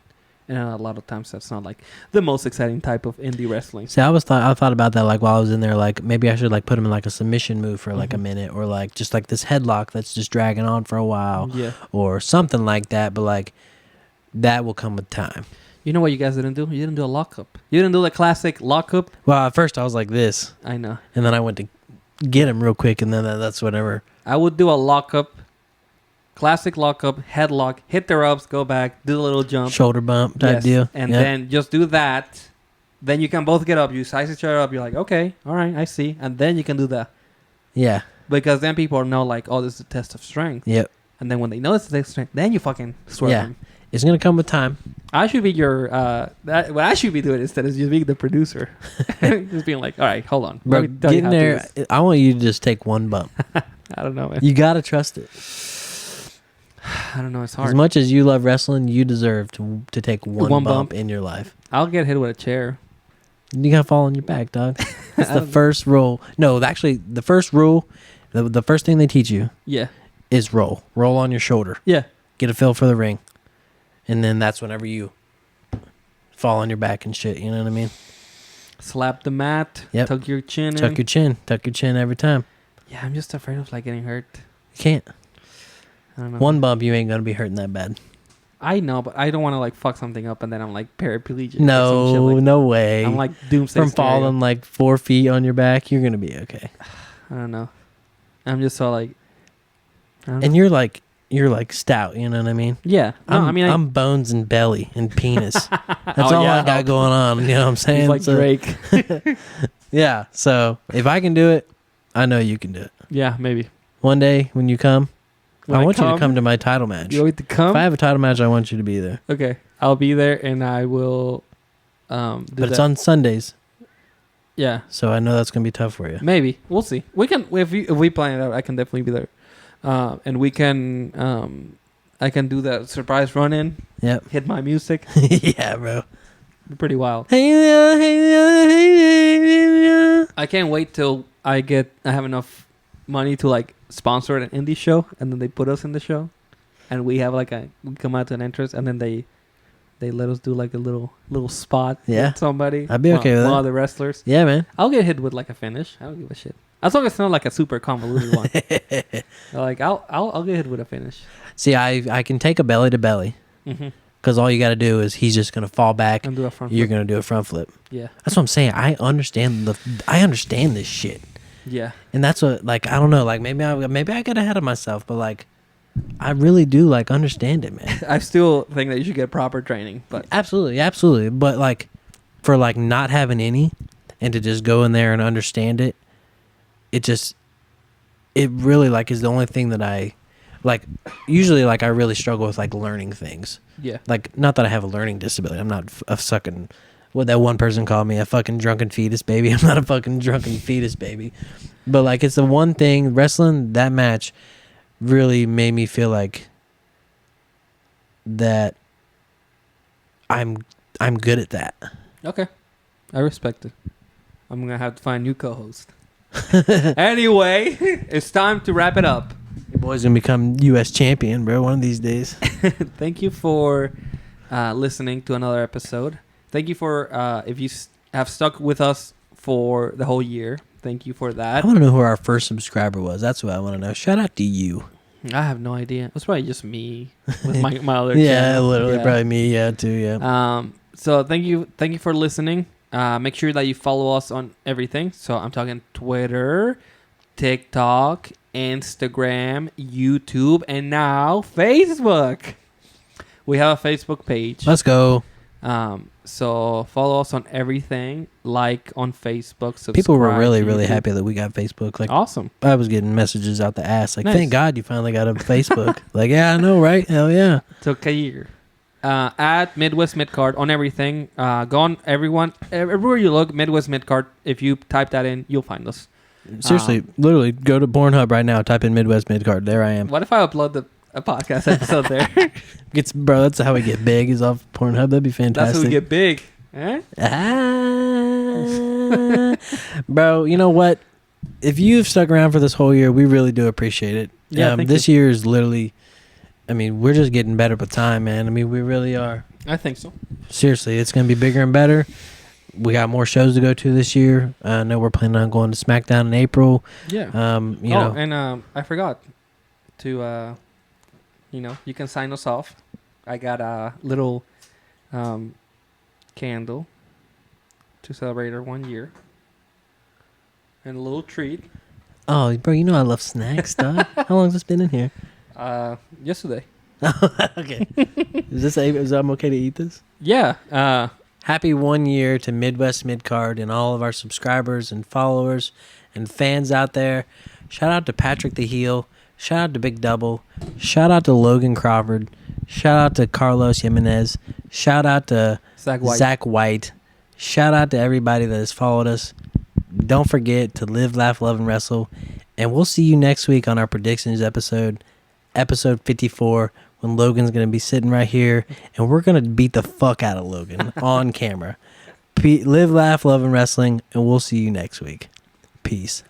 And a lot of times that's not like the most exciting type of indie wrestling. See, I thought about that like while I was in there, like maybe I should like put him in like a submission move for like a minute, or like just like this headlock that's just dragging on for a while, or something like that. But like that will come with time. You know what you guys didn't do? You didn't do a lockup. You didn't do the classic lockup. Well, at first I was like this. I know. And then I went to get him real quick, and then that's whatever. I would do a lockup. Classic lockup, headlock, hit the ropes, go back, do the little jump. Shoulder bump type deal. And then just do that. Then you can both get up. You size each other up. You're like, okay, all right, I see. And then you can do that. Yeah. Because then people know, like, oh, this is a test of strength. Yep. And then when they know it's a test of strength, then you fucking swerve them. It's going to come with time. I should be your, what I should be doing instead is just being the producer. Just being like, all right, hold on. Bro, getting there, I want you to just take one bump. I don't know, man. You got to trust it. I don't know. It's hard. As much as you love wrestling, you deserve to take one bump in your life. I'll get hit with a chair. You got to fall on your back, dog. That's the first rule. No, actually, the first rule, the first thing they teach you is roll. Roll on your shoulder. Yeah. Get a feel for the ring. And then that's whenever you fall on your back and shit. You know what I mean? Slap the mat. Yep. Tuck your chin in. Tuck your chin. Tuck your chin every time. Yeah, I'm just afraid of like getting hurt. You can't. I don't know. One bump, you ain't going to be hurting that bad. I know, but I don't want to like fuck something up and then I'm like paraplegic. No, like, no way. I'm like doomsday from falling like 4 feet on your back. You're going to be okay. I don't know. I'm just so like... And you're like stout, you know what I mean? Yeah. No, I'm bones and belly and penis. That's all I got going on. You know what I'm saying? He's like Drake. Yeah. So if I can do it, I know you can do it. Yeah, maybe. One day when you come, I want you to come to my title match. You want to come? If I have a title match, I want you to be there. Okay. I'll be there and I will but it's on Sundays. Yeah. So I know that's going to be tough for you. Maybe. We'll see. We can if we plan it out, I can definitely be there. And we can I can do that surprise run in. Yep. Hit my music. Yeah, bro. Be pretty wild. Hey. I can't wait till I have enough money to like sponsor an indie show, and then they put us in the show, and we have like we come out to an entrance, and then they let us do like a little spot. Yeah. With somebody. I'd be okay with that. One of the wrestlers. Yeah, man. I'll get hit with like a finish. I don't give a shit. As long as it's not like a super convoluted one. Like I'll get hit with a finish. See, I can take a belly to belly. Mm-hmm. Because all you got to do is he's just going to fall back. And do a front You're flip. going to do a front flip. Yeah. That's what I'm saying. I understand this shit. Yeah. And that's what, like, I don't know, like maybe I got ahead of myself, but like I really do like understand it, man. I still think that you should get proper training, but absolutely. But like for like not having any and to just go in there and understand it, it really like is the only thing that I like. Usually like I really struggle with like learning things. Yeah. Like, not that I have a learning disability. I'm not a sucking, what that one person called me, a fucking drunken fetus baby. I'm not a fucking drunken fetus baby. But, like, it's the one thing, wrestling, that match really made me feel like that I'm good at that. Okay. I respect it. I'm going to have to find a new co-host. Anyway, it's time to wrap it up. Your boy's going to become U.S. champion, bro, one of these days. Thank you for listening to another episode. Thank you for, if you have stuck with us for the whole year, thank you for that. I want to know who our first subscriber was. That's what I want to know. Shout out to you. I have no idea. It's probably just me with my other yeah, channel. Literally, probably me, too, yeah. So thank you for listening. Make sure that you follow us on everything. So I'm talking Twitter, TikTok, Instagram, YouTube, and now Facebook. We have a Facebook page. Let's go. So follow us on everything. Like on Facebook. Subscribe. People were really happy that we got Facebook. Like, awesome. I was getting messages out the ass. Like, nice. Thank God you finally got a Facebook. Like, yeah, I know, right? Hell yeah. Took a year. at Midwest Midcard on everything. Go on everywhere you look, Midwest Midcard. If you type that in, you'll find us. Seriously, literally, go to Pornhub right now. Type in Midwest Midcard. There I am. What if I upload a podcast episode there? Bro, that's how we get big. Is off Pornhub. That'd be fantastic. That's how we get big. Eh? Bro, you know what? If you've stuck around for this whole year, we really do appreciate it. Yeah, this year is literally, I mean, we're just getting better with time, man. I mean, we really are. I think so. Seriously, it's going to be bigger and better. We got more shows to go to this year. I know we're planning on going to SmackDown in April. Yeah. You know. And I forgot to, you can sign us off. I got a little candle to celebrate our 1 year. And a little treat. Oh, bro, you know I love snacks, dog. How long has this been in here? Yesterday. Okay. Is I'm okay to eat this? Yeah. Happy 1 year to Midwest Midcard and all of our subscribers and followers and fans out there. Shout out to Patrick the Heel. Shout out to Big Double. Shout out to Logan Crawford. Shout out to Carlos Jimenez. Shout out to Zach White. Shout out to everybody that has followed us. Don't forget to live, laugh, love, and wrestle. And we'll see you next week on our predictions episode 54, when Logan's going to be sitting right here, and we're going to beat the fuck out of Logan on camera. Live, laugh, love, and wrestling, and we'll see you next week. Peace.